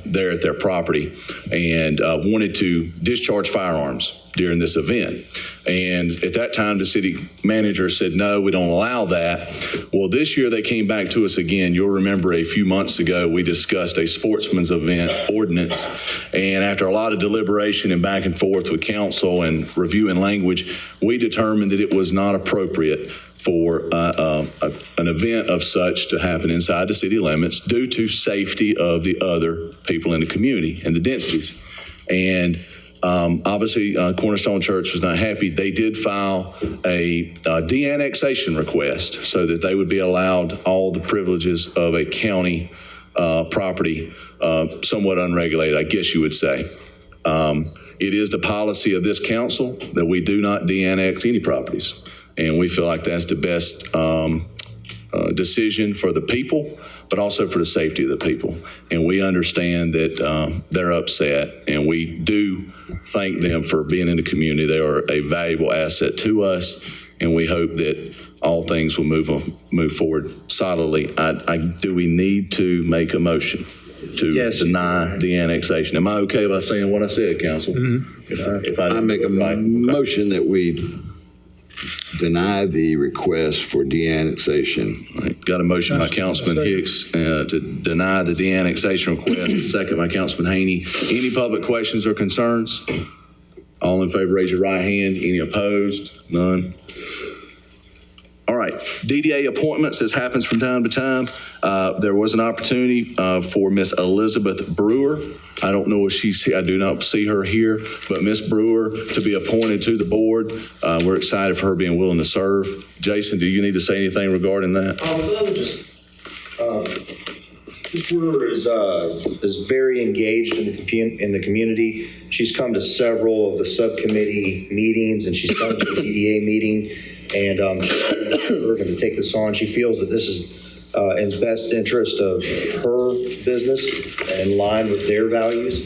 there at their property and wanted to discharge firearms during this event. And at that time, the city manager said, no, we don't allow that. Well, this year they came back to us again. You'll remember a few months ago, we discussed a sportsman's event ordinance. And after a lot of deliberation and back and forth with council and reviewing language, we determined that it was not appropriate for an event of such to happen inside the city limits due to safety of the other people in the community and the densities. And obviously, Cornerstone Church was not happy. They did file a de-annexation request so that they would be allowed all the privileges of a county property, somewhat unregulated, I guess you would say. It is the policy of this council that we do not de-annex any properties. And we feel like that's the best decision for the people, but also for the safety of the people. And we understand that they're upset, and we do thank them for being in the community. They are a valuable asset to us, and we hope that all things will move forward solidly. Do we need to make a motion to deny the annexation? Am I okay by saying what I said, Council? Mm-hmm. If I make a motion that we deny the request for de-annexation. Right. Got a motion by Councilman Hicks to deny the de-annexation request. Second by Councilman Haney. Any public questions or concerns? All in favor, raise your right hand. Any opposed? None. All right, DDA appointments, this happens from time to time. There was an opportunity for Miss Elizabeth Brewer. I don't know if she's here. I do not see her here, but Miss Brewer to be appointed to the board. We're excited for her being willing to serve. Jason, do you need to say anything regarding that? Ms. Brewer is very engaged in the community. She's come to several of the subcommittee meetings, and she's come to the DDA meeting. And we're going to take this on. She feels that this is in the best interest of her business, in line with their values.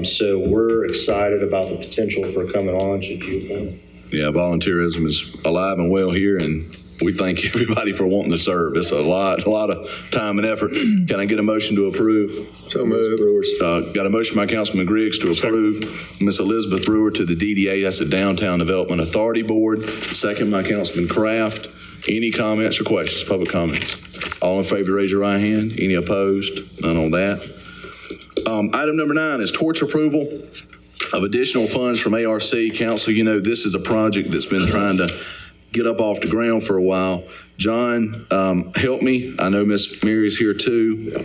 So we're excited about the potential for coming on, should you appoint. Yeah, volunteerism is alive and well here, and we thank everybody for wanting to serve. It's a lot of time and effort. Can I get a motion to approve? So moved. Got a motion by Councilman Griggs to approve Miss Elizabeth Brewer to the DDA. That's the Downtown Development Authority Board. Second by Councilman Kraft. Any comments or questions? Public comments? All in favor, raise your right hand. Any opposed? None on that. Item number 9 is torch approval of additional funds from ARC. Council, you know, this is a project that's been trying to get up off the ground for a while. John, help me. I know Miss Mary's here too.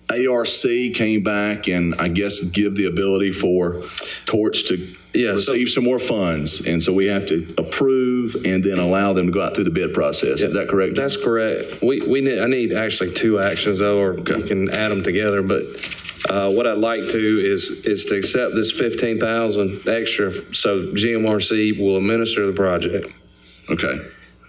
ARC came back and I guess give the ability for Torch to receive some more funds. And so we have to approve and then allow them to go out through the bid process. Is that correct? That's correct. I need actually 2 actions though, or we can add them together. But what I'd like to is to accept this $15,000 extra so GMRC will administer the project. Okay.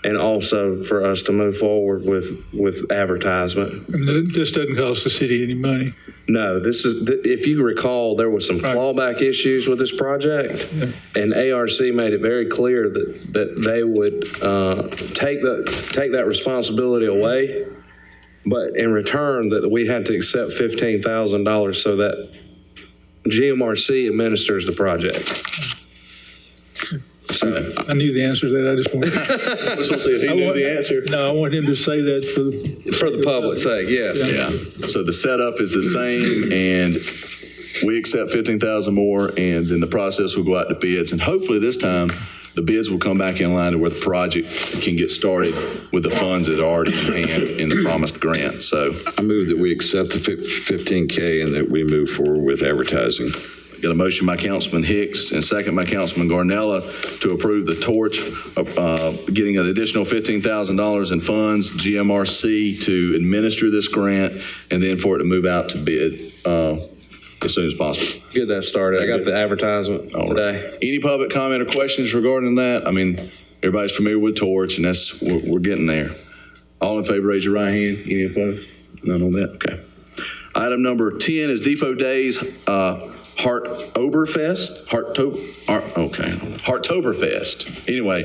And also for us to move forward with advertisement. And this doesn't cost the city any money. No, this is, if you recall, there was some clawback issues with this project, and ARC made it very clear that they would take that responsibility away, but in return that we had to accept $15,000 so that GMRC administers the project. So, I knew the answer to that. I just wanted. I just want to see if he knew the answer. No, I want him to say that for the public's sake, yes. Yeah, so the setup is the same, and we accept 15,000 more, and then the process will go out to bids, and hopefully this time, the bids will come back in line to where the project can get started with the funds that are already in hand in the promised grant, so. I move that we accept the 15K and that we move forward with advertising. Got a motion by Councilman Hicks and second by Councilman Garnella to approve the torch, getting an additional $15,000 in funds, GMRC to administer this grant, and then for it to move out to bid as soon as possible. Get that started. I got the advertisement All today. right. Any public comment or questions regarding that? I mean, everybody's familiar with torch, and we're getting there. All in favor, raise your right hand. Any opposed? None on that? Okay. Item number 10 is Depot Days, Hartoktoberfest. Hartoktoberfest. Anyway,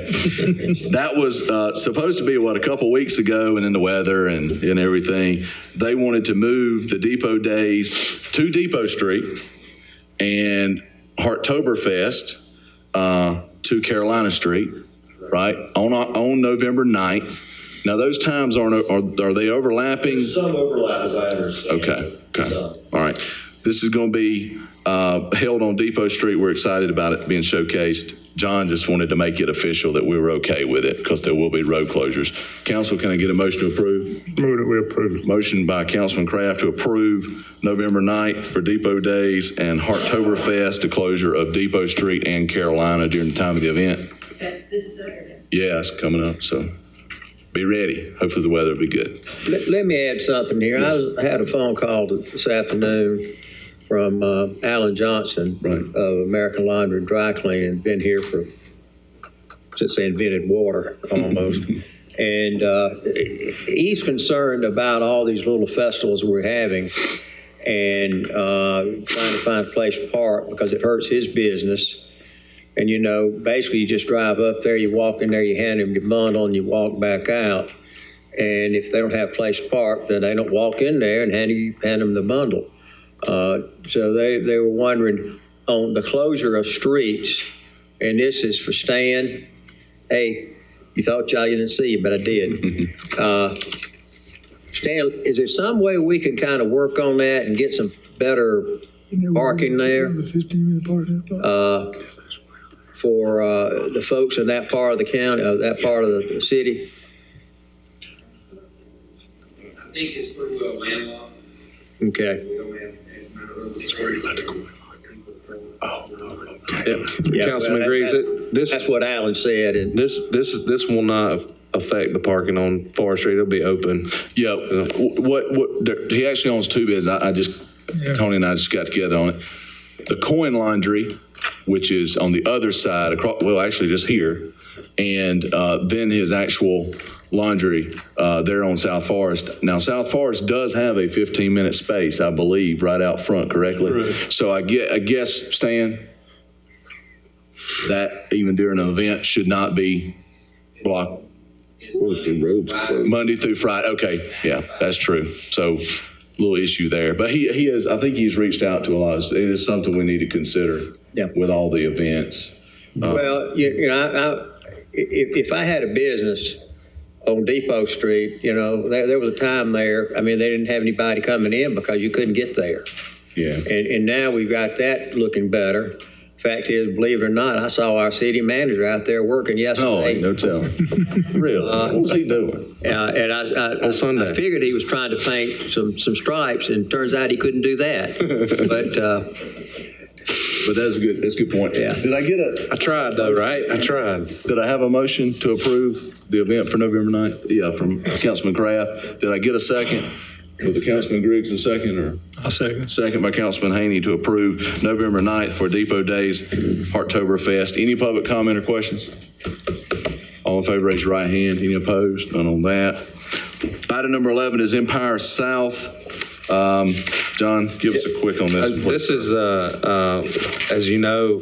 that was supposed to be, a couple weeks ago, and in the weather and everything, they wanted to move the Depot Days to Depot Street and Hartoktoberfest to Carolina Street, right, on November 9th. Now, those times are they overlapping? Some overlap, as I understand. Okay. All right. This is going to be held on Depot Street. We're excited about it being showcased. John just wanted to make it official that we were okay with it because there will be road closures. Council, can I get a motion to approve? Move that we approve. Motion by Councilman Kraft to approve November 9th for Depot Days and Hartoktoberfest, the closure of Depot Street and Carolina during the time of the event. That's this Saturday. Yeah, it's coming up, so be ready. Hopefully the weather will be good. Let me add something here. I had a phone call this afternoon from Alan Johnson of American Laundry and Dry Cleaning. Been here since they invented water, almost. And he's concerned about all these little festivals we're having and trying to find a place to park because it hurts his business. And, basically you just drive up there, you walk in there, you hand them your bundle, and you walk back out. And if they don't have a place to park, then they don't walk in there and hand them the bundle. So they were wondering on the closure of streets, and this is for Stan. Hey, you thought y'all didn't see you, but I did. Stan, is there some way we can kind of work on that and get some better parking there? 15-minute parking. For the folks in that part of the county, that part of the city? I think it's pretty well landlocked. Okay. We don't have as many roads. Yeah. Councilman agrees that this. That's what Alan said. And This will not affect the parking on Forest Street. It'll be open. Yeah, he actually owns two businesses. Tony and I just got together on it. The Coin Laundry, which is on the other side, actually just here, and then his actual laundry there on South Forest. Now, South Forest does have a 15-minute space, I believe, right out front, correctly? Correct. So I guess, Stan, that even during an event should not be blocked. What if the road's closed? Monday through Friday. Okay, yeah, that's true. So, little issue there. But I think he's reached out to a lot. It is something we need to consider with all the events. Well, if I had a business on Depot Street, there was a time there, they didn't have anybody coming in because you couldn't get there. Yeah. And now we've got that looking better. Fact is, believe it or not, I saw our city manager out there working yesterday. Oh, ain't no telling. Really? What was he doing? And on Sunday. I figured he was trying to paint some stripes, and turns out he couldn't do that. But that's a good point. Yeah. Did I get I tried though, right? I tried. Did I have a motion to approve the event for November 9th? Yeah, from Councilman Kraft. Did I get a second? Was the Councilman Griggs a second, or? I'll second. Second by Councilman Haney to approve November 9th for Depot Days, Hartoktoberfest. Any public comment or questions? All in favor, raise your right hand. Any opposed? None on that. Item number 11 is Empire South. John, give us a quick on this. This is, as you know,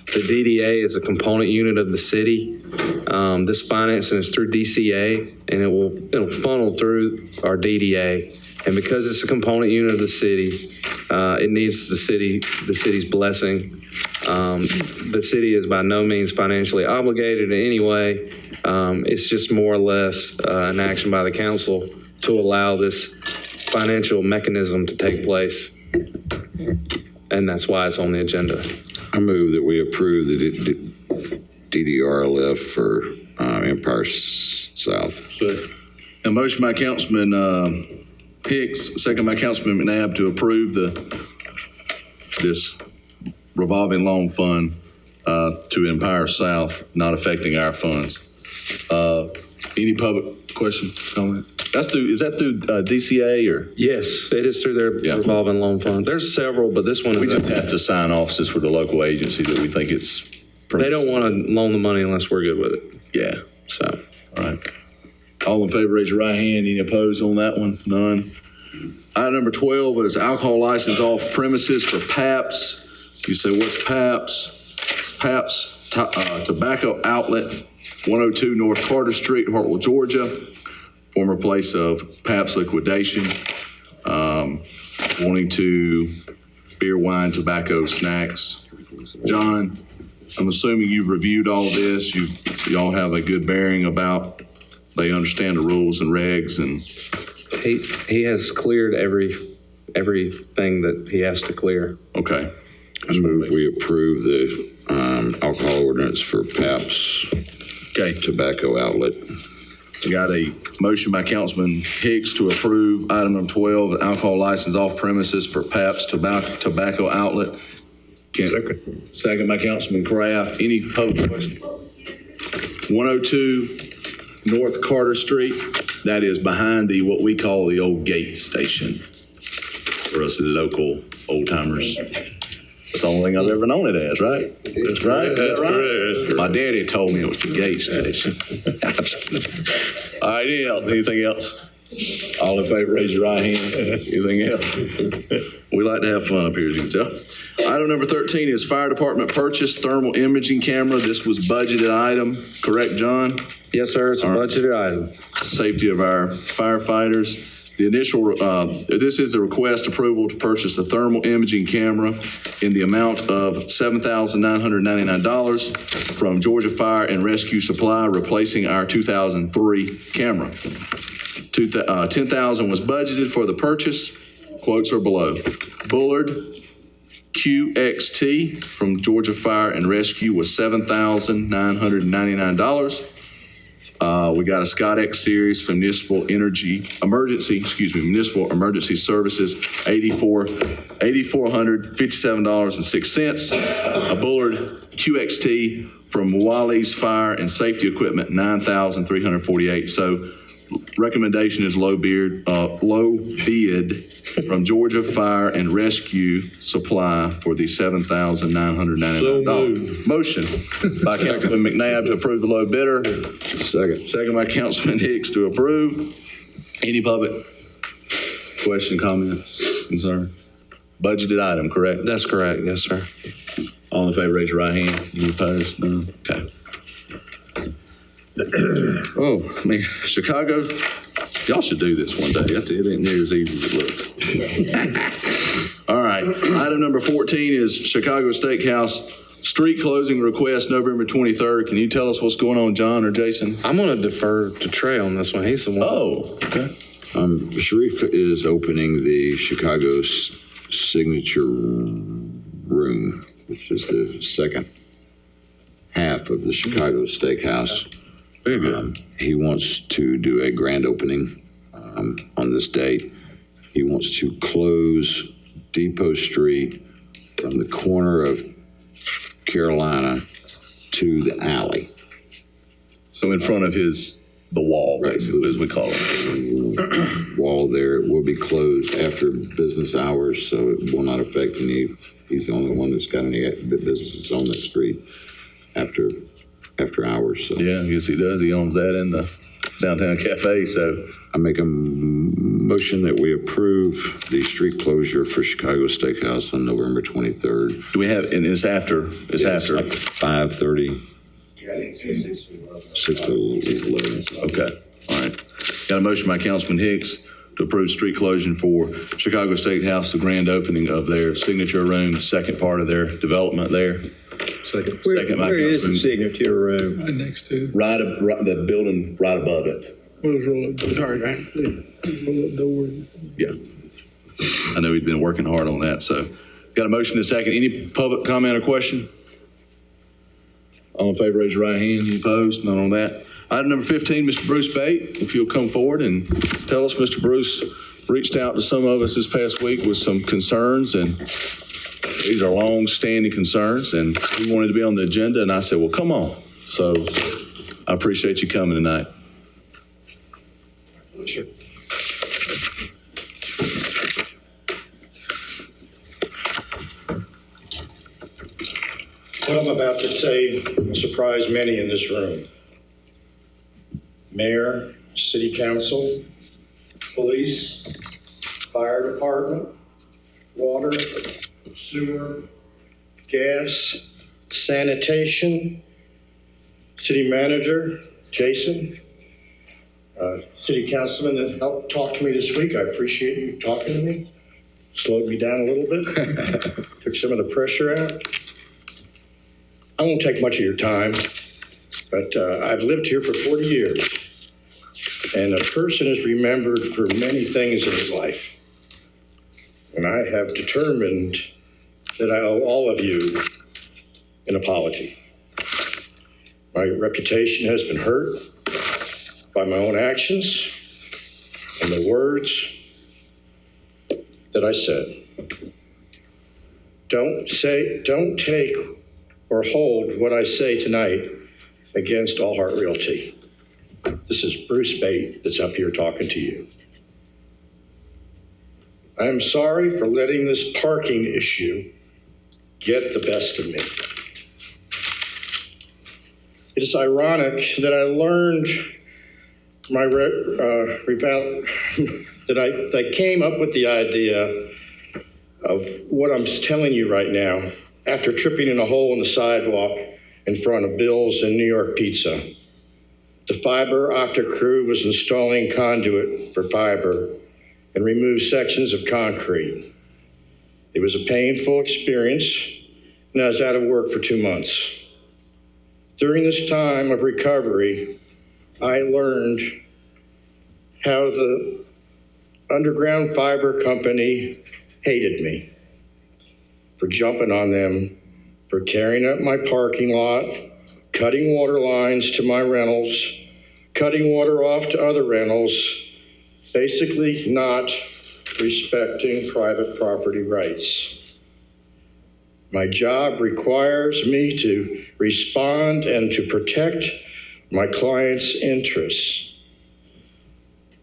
the DDA is a component unit of the city. This financing is through DCA, and it'll funnel through our DDA. And because it's a component unit of the city, it needs the city's blessing. The city is by no means financially obligated in any way. It's just more or less an action by the council to allow this financial mechanism to take place. And that's why it's on the agenda. I move that we approve the DDR lift for Empire South. A motion by Councilman Hicks, second by Councilman McNabb to approve this revolving loan fund to Empire South, not affecting our funds. Any public question, comment? Is that through DCA or? Yes, it is through their revolving loan fund. There's several, but this one We is. just have to sign off since we're the local agency that we think it's. They don't want to loan the money unless we're good with it. Yeah. So, All right. All in favor, raise your right hand. Any opposed on that one? None. Item number 12 is alcohol license off premises for PAPS. You say, what's PAPS? It's PAPS Tobacco Outlet, 102 North Carter Street, Hartwell, Georgia. Former place of PAPS liquidation. Wanting to beer, wine, tobacco, snacks. John, I'm assuming you've reviewed all this. Y'all have a good bearing about, they understand the rules and regs, and he has cleared everything that he has to clear. okay. I move we approve the alcohol ordinance for PAPS Okay. Tobacco Outlet. I got a motion by Councilman Hicks to approve item number 12, alcohol license off premises for PAPS Tobacco Outlet. Second by Councilman Kraft. Any public question? 102 North Carter Street. That is behind what we call the old gate station for us local old timers. That's the only thing I've ever known it as, right? That's right. That's right. My daddy told me it was the gate station. All right, anything else? All in favor, raise your right hand. Anything else? We like to have fun up here, as you can tell. Item number 13 is fire department purchase thermal imaging camera. This was budgeted item, correct, John? Yes, sir. It's a budgeted item. Safety of our firefighters. The initial, this is the request approval to purchase a thermal imaging camera in the amount of $7,999 from Georgia Fire and Rescue Supply, replacing our 2003 camera. $10,000 was budgeted for the purchase. Quotes are below. Bullard QXT from Georgia Fire and Rescue was $7,999. We got a Scott X series from Municipal Emergency Services, $8,457.06. A Bullard QXT from Wally's Fire and Safety Equipment, $9,348. So recommendation is low bid from Georgia Fire and Rescue Supply for the $7,999. Motion by Councilman McNabb to approve the low bidder. Second by Councilman Hicks to approve. Any public question, comments, concern? Budgeted item, correct? That's correct. Yes, sir. All in favor, raise your right hand. Any opposed? None? Okay. Oh, I mean, Chicago, y'all should do this one day. It ain't near as easy as it looks. All right, item number 14 is Chicago Steakhouse street closing request November 23rd. Can you tell us what's going on, John or Jason? I'm going to defer to Trey on this one. He's the one. Oh, okay. Sharif is opening the Chicago Signature Room, which is the second half of the Chicago Steakhouse. Very good. He wants to do a grand opening on this date. He wants to close Depot Street from the corner of Carolina to the alley. So in front of the wall, basically, as we call it. Wall there will be closed after business hours, so it will not affect any. He's the only one that's got any businesses on that street after hours. So Yeah, I guess he does. He owns that in the downtown cafe. So I make a motion that we approve the street closure for Chicago Steakhouse on November 23rd. do we have? And it's after. It's after. Like 5:30. 6 to 11. Okay. All right. Got a motion by Councilman Hicks to approve street closure for Chicago State House, the grand opening of their signature room, the second part of their development there. Second by Where is the Councilman. signature room? Right next to, The building right above it. what was roll up, sorry, roll up door. Yeah. I know he's been working hard on that, so. Got a motion and a second. Any public comment or question? All in favor, raise your right hand. Any opposed? None on that. Item number 15, Mr. Bruce Bate, if you'll come forward and tell us, Mr. Bruce reached out to some of us this past week with some concerns, and these are long-standing concerns, and he wanted to be on the agenda, and I said, well, come on. So I appreciate you coming tonight. Sure. What I'm about to say will surprise many in this room. Mayor, city council, police, fire department, water, sewer, gas, sanitation, city manager, Jason, city councilman that helped talk to me this week. I appreciate you talking to me. Slowed me down a little bit, took some of the pressure out. I won't take much of your time, but I've lived here for 40 years, and a person is remembered for many things in his life. And I have determined that I owe all of you an apology. My reputation has been hurt by my own actions and the words that I said. Don't take or hold what I say tonight against All Heart Realty. This is Bruce Bate that's up here talking to you. I am sorry for letting this parking issue get the best of me. It is ironic that I learned that I came up with the idea of what I'm telling you right now after tripping in a hole in the sidewalk in front of Bill's and New York Pizza. The fiber optic crew was installing conduit for fiber and removed sections of concrete. It was a painful experience, and I was out of work for 2 months. During this time of recovery, I learned how the underground fiber company hated me for jumping on them, for tearing up my parking lot, cutting water lines to my rentals, cutting water off to other rentals, basically not respecting private property rights. My job requires me to respond and to protect my clients' interests.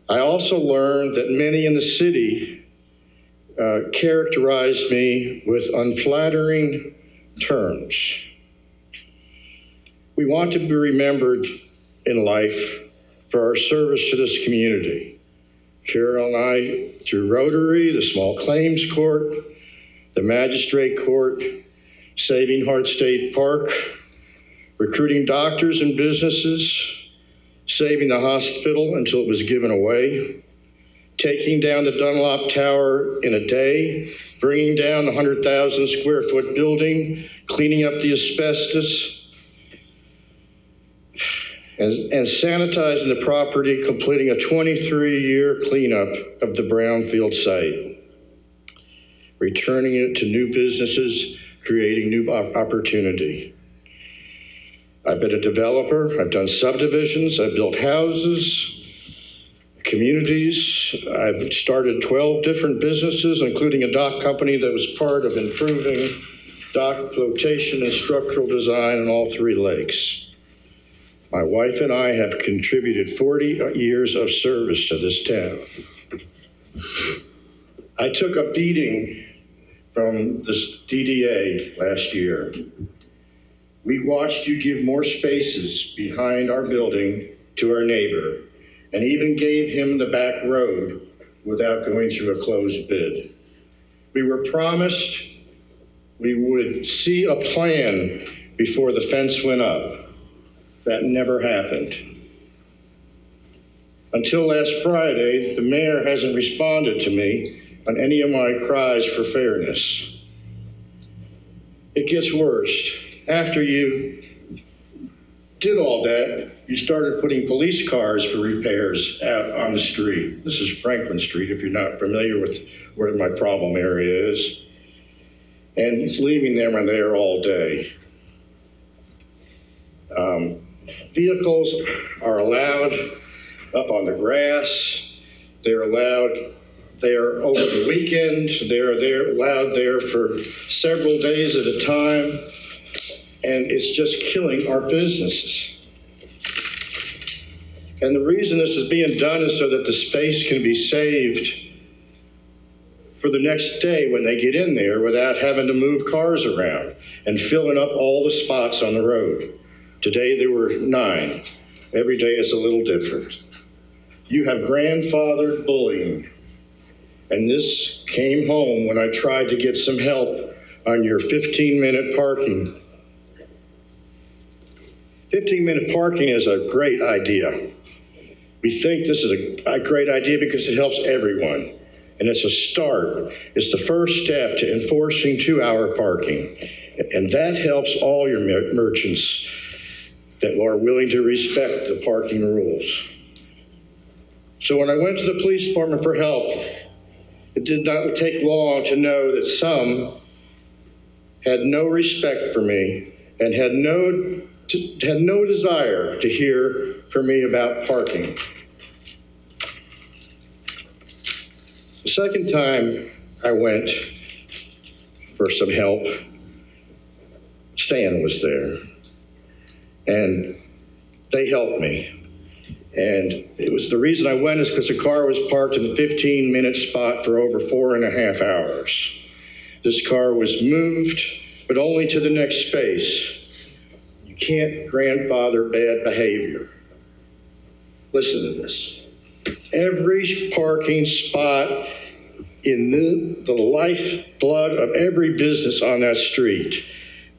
I also learned that many in the city characterized me with unflattering terms. We want to be remembered in life for our service to this community. Carol and I, through Rotary, the Small Claims Court, the Magistrate Court, saving Hart State Park, recruiting doctors and businesses, saving the hospital until it was given away, taking down the Dunlop Tower in a day, bringing down the 100,000 square foot building, cleaning up the asbestos, and sanitizing the property, completing a 23-year cleanup of the brownfield site, returning it to new businesses, creating new opportunity. I've been a developer, I've done subdivisions, I've built houses, communities. I've started 12 different businesses, including a dock company that was part of improving dock flotation and structural design on all 3 lakes. My wife and I have contributed 40 years of service to this town. I took a beating from this DDA last year. We watched you give more spaces behind our building to our neighbor, and even gave him the back road without going through a closed bid. We were promised we would see a plan before the fence went up. That never happened. Until last Friday, the mayor hasn't responded to me on any of my cries for fairness. It gets worse. After you did all that, you started putting police cars for repairs out on the street. This is Franklin Street, if you're not familiar with where my problem area is. And it's leaving them in there all day. Vehicles are allowed up on the grass. They're allowed there over the weekend. They're allowed there for several days at a time. And it's just killing our businesses. And the reason this is being done is so that the space can be saved for the next day when they get in there without having to move cars around and filling up all the spots on the road. Today there were 9. Every day is a little different. You have grandfathered bullying. And this came home when I tried to get some help on your 15-minute parking. 15-minute parking is a great idea. We think this is a great idea because it helps everyone. And it's a start. It's the first step to enforcing 2-hour parking. And that helps all your merchants that are willing to respect the parking rules. So when I went to the police department for help, it did not take long to know that some had no respect for me and had no desire to hear from me about parking. The second time I went for some help, Stan was there, and they helped me. And it was the reason I went is because the car was parked in the 15-minute spot for over 4.5 hours. This car was moved, but only to the next space. You can't grandfather bad behavior. Listen to this. Every parking spot in the lifeblood of every business on that street,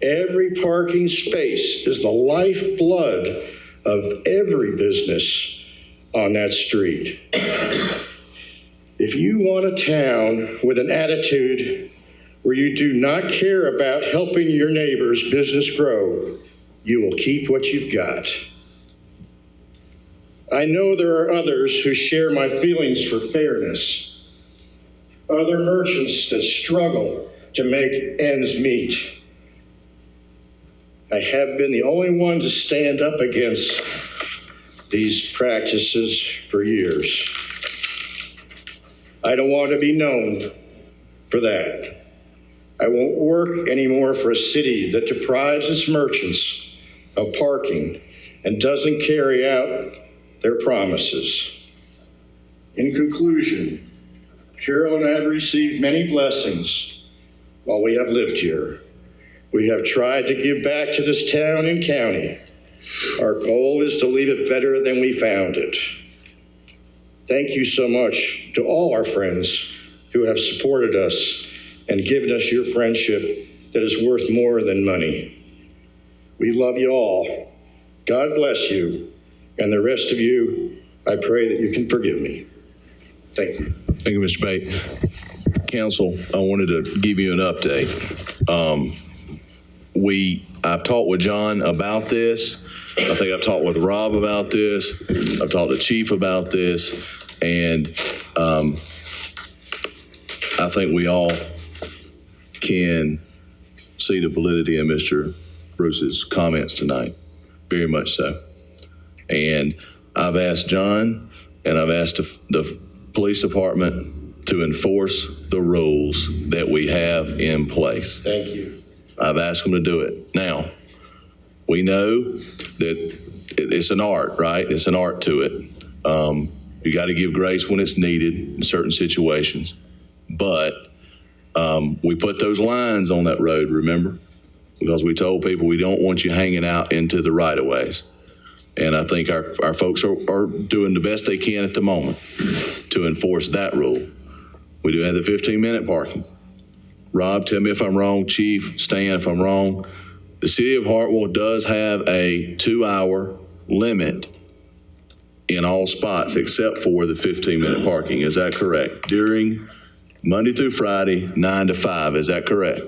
every parking space is the lifeblood of every business on that street. If you want a town with an attitude where you do not care about helping your neighbor's business grow, you will keep what you've got. I know there are others who share my feelings for fairness, other merchants that struggle to make ends meet. I have been the only one to stand up against these practices for years. I don't want to be known for that. I won't work anymore for a city that deprives its merchants of parking and doesn't carry out their promises. In conclusion, Carol and I have received many blessings while we have lived here. We have tried to give back to this town and county. Our goal is to leave it better than we found it. Thank you so much to all our friends who have supported us and given us your friendship that is worth more than money. We love you all. God bless you. And the rest of you, I pray that you can forgive me. Thank you. Thank you, Mr. Bate. Council, I wanted to give you an update. I've talked with John about this. I think I've talked with Rob about this. I've talked to Chief about this. And I think we all can see the validity of Mr. Bruce's comments tonight, very much so. And I've asked John and I've asked the police department to enforce the rules that we have in place. Thank you. I've asked them to do it. Now, we know that it's an art, right? It's an art to it. You got to give grace when it's needed in certain situations. But we put those lines on that road, remember? Because we told people we don't want you hanging out into the right-of-ways. And I think our folks are doing the best they can at the moment to enforce that rule. We do have the 15-minute parking. Rob, tell me if I'm wrong. Chief, Stan, if I'm wrong. The city of Hartwell does have a 2-hour limit in all spots except for the 15-minute parking. Is that correct? During Monday through Friday, 9 to 5. Is that correct?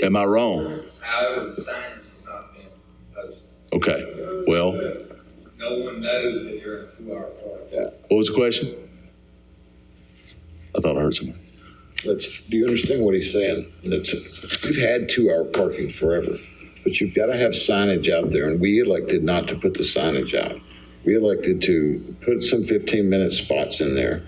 Am I wrong? However, the signage has not been posted. Okay. Well, No one knows that you're in a 2-hour park. what was the question? I thought I heard something. Do you understand what he's saying? We've had 2-hour parking forever, but you've got to have signage out there, and we elected not to put the signage out. We elected to put some 15-minute spots in there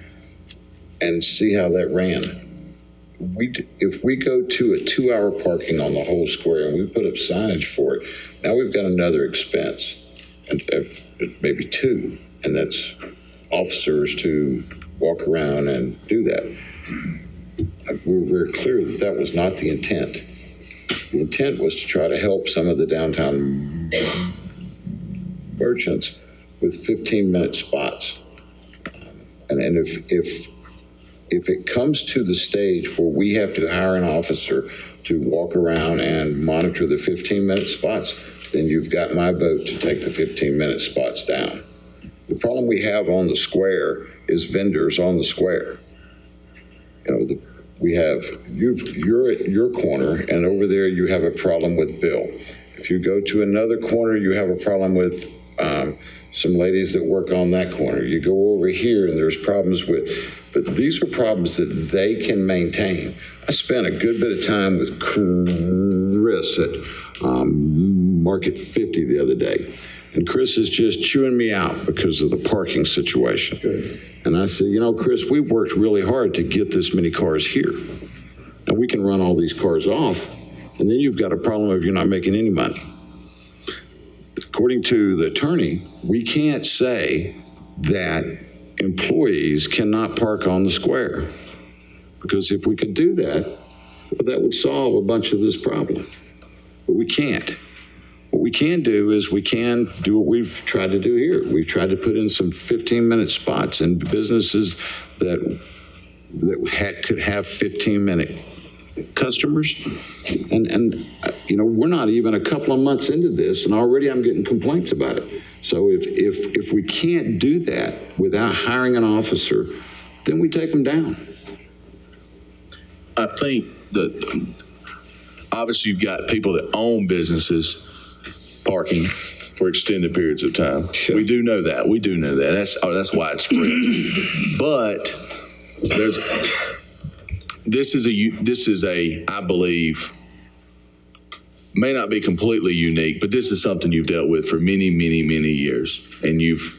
and see how that ran. If we go to a 2-hour parking on the whole square and we put up signage for it, now we've got another expense, and maybe 2, and that's officers to walk around and do that. We were very clear that that was not the intent. The intent was to try to help some of the downtown merchants with 15-minute spots. And if it comes to the stage where we have to hire an officer to walk around and monitor the 15-minute spots, then you've got my vote to take the 15-minute spots down. The problem we have on the square is vendors on the square. You know, we have, you're at your corner, and over there you have a problem with Bill. If you go to another corner, you have a problem with some ladies that work on that corner. You go over here and there's problems with, but these are problems that they can maintain. I spent a good bit of time with Chris at Market 50 the other day, and Chris is just chewing me out because of the parking situation. Good. And I said, you know, Chris, we've worked really hard to get this many cars here. Now we can run all these cars off, and then you've got a problem if you're not making any money. According to the attorney, we can't say that employees cannot park on the square, because if we could do that, well, that would solve a bunch of this problem. But we can't. What we can do is we can do what we've tried to do here. We've tried to put in some 15-minute spots in businesses that could have 15-minute customers. And you know, we're not even a couple of months into this, and already I'm getting complaints about it. So if we can't do that without hiring an officer, then we take them down. I think that obviously you've got people that own businesses parking for extended periods of time. Sure. We do know that. We do know that. That's widespread. But this is a I believe, may not be completely unique, but this is something you've dealt with for many, many, many years, and you've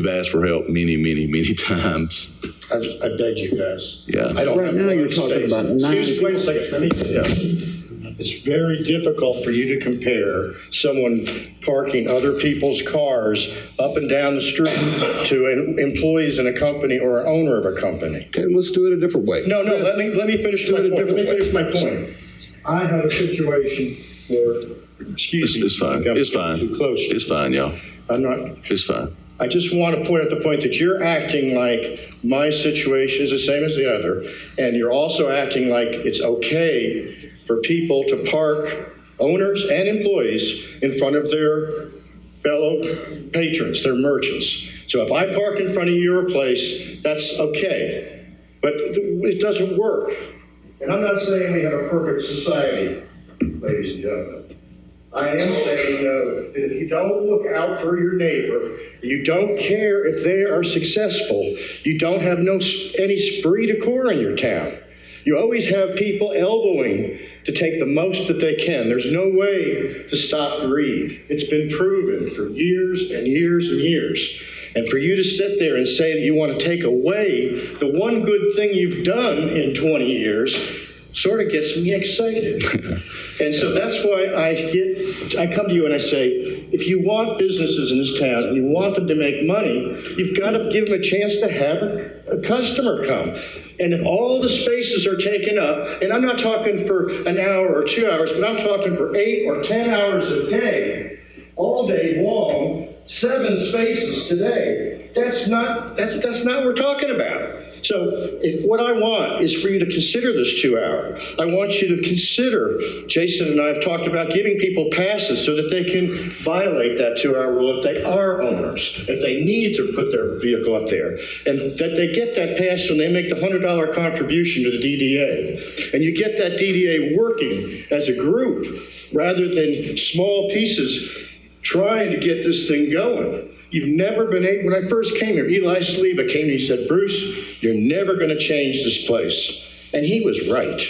asked for help many, many, many times. I beg you guys. Yeah. I don't Right now you're talking about 9. Excuse me, wait a second. Let me. It's very difficult for you to compare someone parking other people's cars up and down the street to employees in a company or an owner of a company. Okay, let's do it a different way. No, let me finish my point. Let me finish my point. I have a situation where, excuse me. It's fine. It's fine. Too close. It's fine, y'all. I'm not. It's fine. I just want to point out the point that you're acting like my situation is the same as the other, and you're also acting like it's okay for people to park, owners and employees, in front of their fellow patrons, their merchants. So if I park in front of your place, that's okay, but it doesn't work. And I'm not saying we have a perfect society, ladies and gentlemen. I am saying, that if you don't look out for your neighbor, you don't care if they are successful, you don't have any esprit de corps in your town. You always have people elbowing to take the most that they can. There's no way to stop greed. It's been proven for years and years and years. And for you to sit there and say that you want to take away the one good thing you've done in 20 years sort of gets me excited. And so that's why I come to you and I say, if you want businesses in this town and you want them to make money, you've got to give them a chance to have a customer come. And if all the spaces are taken up, and I'm not talking for an hour or 2 hours, but I'm talking for 8 or 10 hours a day, all day long, 7 spaces today, that's not what we're talking about. So what I want is for you to consider this 2 hour. I want you to consider, Jason and I have talked about giving people passes so that they can violate that 2 hour rule if they are owners, if they need to put their vehicle up there, and that they get that pass when they make the $100 contribution to the DDA. And you get that DDA working as a group rather than small pieces trying to get this thing going. You've never been able, when I first came here, Eli Saliba came and he said, Bruce, you're never going to change this place. And he was right.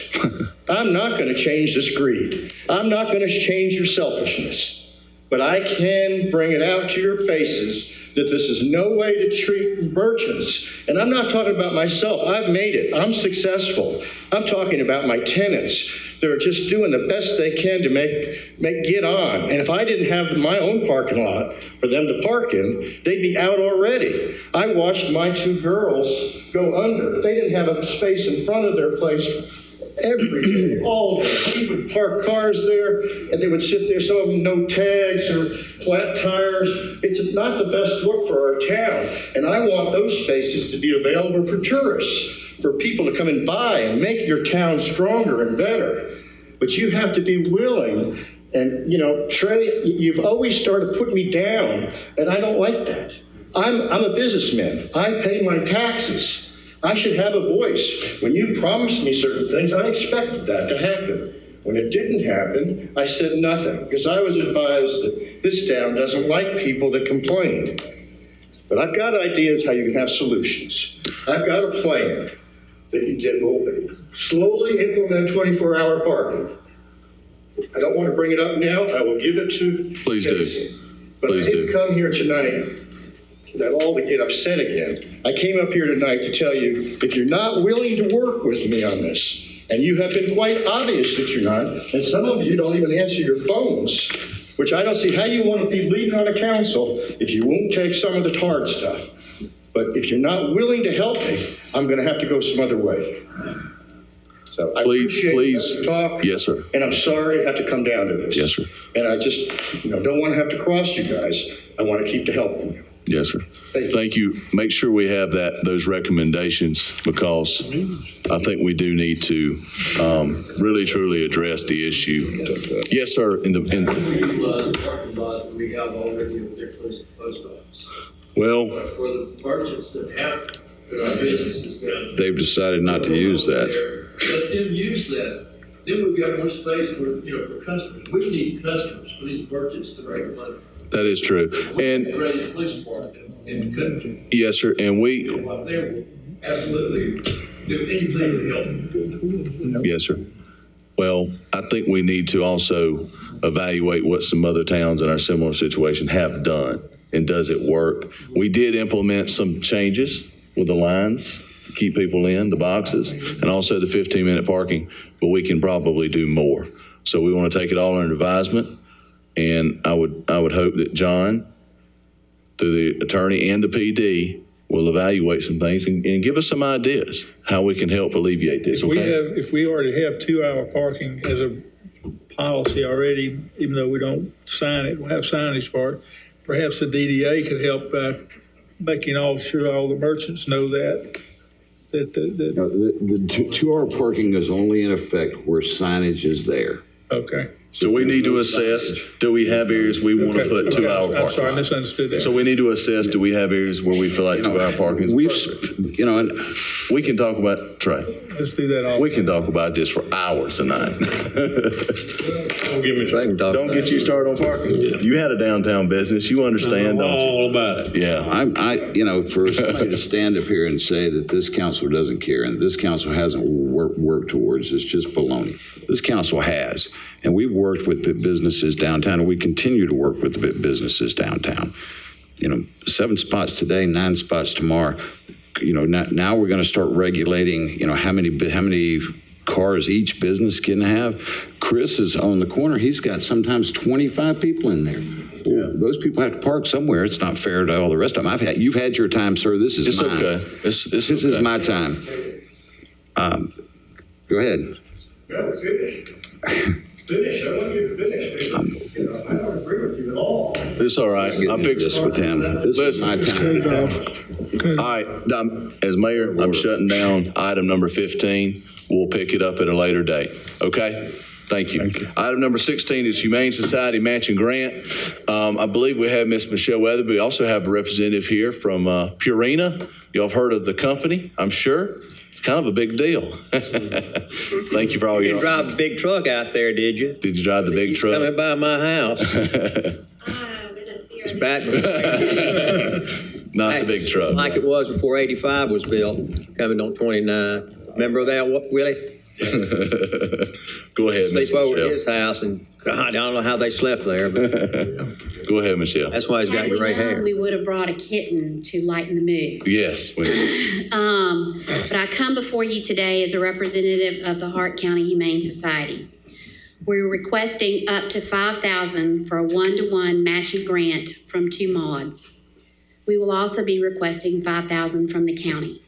I'm not going to change this greed. I'm not going to change your selfishness. But I can bring it out to your faces that this is no way to treat merchants. And I'm not talking about myself. I've made it. I'm successful. I'm talking about my tenants. They're just doing the best they can to make get on. And if I didn't have my own parking lot for them to park in, they'd be out already. I watched my 2 girls go under. They didn't have a space in front of their place every day, all day. People would park cars there, and they would sit there, some of them no tags or flat tires. It's not the best look for our town. And I want those spaces to be available for tourists, for people to come and buy and make your town stronger and better. But you have to be willing. And, Trey, you've always started putting me down, and I don't like that. I'm a businessman. I pay my taxes. I should have a voice. When you promised me certain things, I expected that to happen. When it didn't happen, I said nothing, because I was advised that this town doesn't like people that complain. But I've got ideas how you can have solutions. I've got a plan that will slowly implement 24-hour parking. I don't want to bring it up now. I will give it to Please Jason. do. But Please I didn't do. come here tonight that all to get upset again. I came up here tonight to tell you, if you're not willing to work with me on this, and you have been quite obvious that you're not, and some of you don't even answer your phones, which I don't see how you want to be leading on a council if you won't take some of the hard stuff. But if you're not willing to help me, I'm going to have to go some other way. So I appreciate the talk. Yes, sir. And I'm sorry I have to come down to this. Yes, sir. And I just don't want to have to cross you guys. I want to keep to helping you. Yes, sir. Thank you. Make sure we have those recommendations, because I think we do need to really, truly address the issue. Yes, sir. Parking lot we have already at their close to the post office. Well, But for the merchants that have their businesses down They've decided not to use that. let them use that. Then we've got more space for, for customers. We need customers for these merchants to make money. that is true. We're And the greatest police department in the country. yes, sir. And we, They will absolutely do anything to help. yes, sir. Well, I think we need to also evaluate what some other towns in our similar situation have done, and does it work? We did implement some changes with the lines to keep people in, the boxes, and also the 15-minute parking, but we can probably do more. So we want to take it all under advisement, and I would hope that John, through the attorney and the PD, will evaluate some things and give us some ideas how we can help alleviate this, okay? If we already have 2-hour parking as a policy already, even though we don't sign it, we'll have signage for it, perhaps the DDA could help by making sure all the merchants know that. The 2-hour parking is only in effect where signage is there. Okay. So we need to assess, do we have areas we want to Okay. put 2-hour parking? I'm sorry, I misunderstood that. So we need to assess, do we have areas where we feel like 2-hour parking is appropriate? And We can talk about, Trey, Let's do that all. we can talk about this for hours tonight. Don't give me Don't get you started on parking. You had a downtown business, you understand, don't you? all about it. Yeah. For somebody to stand up here and say that this council doesn't care and this council hasn't worked towards, it's just baloney. This council has, and we've worked with businesses downtown, and we continue to work with the businesses downtown. 7 spots today, 9 spots tomorrow. Now we're going to start regulating, how many cars each business can have. Chris is on the corner. He's got sometimes 25 people in there. Well, those people have to park somewhere. It's not fair to all the rest of them. You've had your time, sir. This is It's mine. okay. This This is okay. my time. Go ahead. No, finish. Finish. I want you to finish. I don't agree with you at all. It's all right. Get I'll into fix this with him. This is my time. right, as mayor, I'm shutting down item number 15. We'll pick it up at a later date. Okay? Thank you. Item number 16 is Humane Society Matching Grant. I believe we have Miss Michelle Weatherby. We also have a representative here from Purina. Y'all have heard of the company, I'm sure. It's kind of a big deal. Thank you for all You your. didn't drive a big truck out there, did you? Did you drive the big truck? Coming by my house. It's back. Not the big truck. Like it was before 85 was built, coming on 29. Remember that, Willie? Go ahead, Miss Sleep over at Michelle. his house, and God, I don't know how they slept there, but Go ahead, Michelle. that's why he's got Had we gray known, hair. we would have brought a kitten to lighten the mood. Yes. But I come before you today as a representative of the Hart County Humane Society. We're requesting up to $5,000 for a one-to-one matching grant from 2 mods. We will also be requesting $5,000 from the county.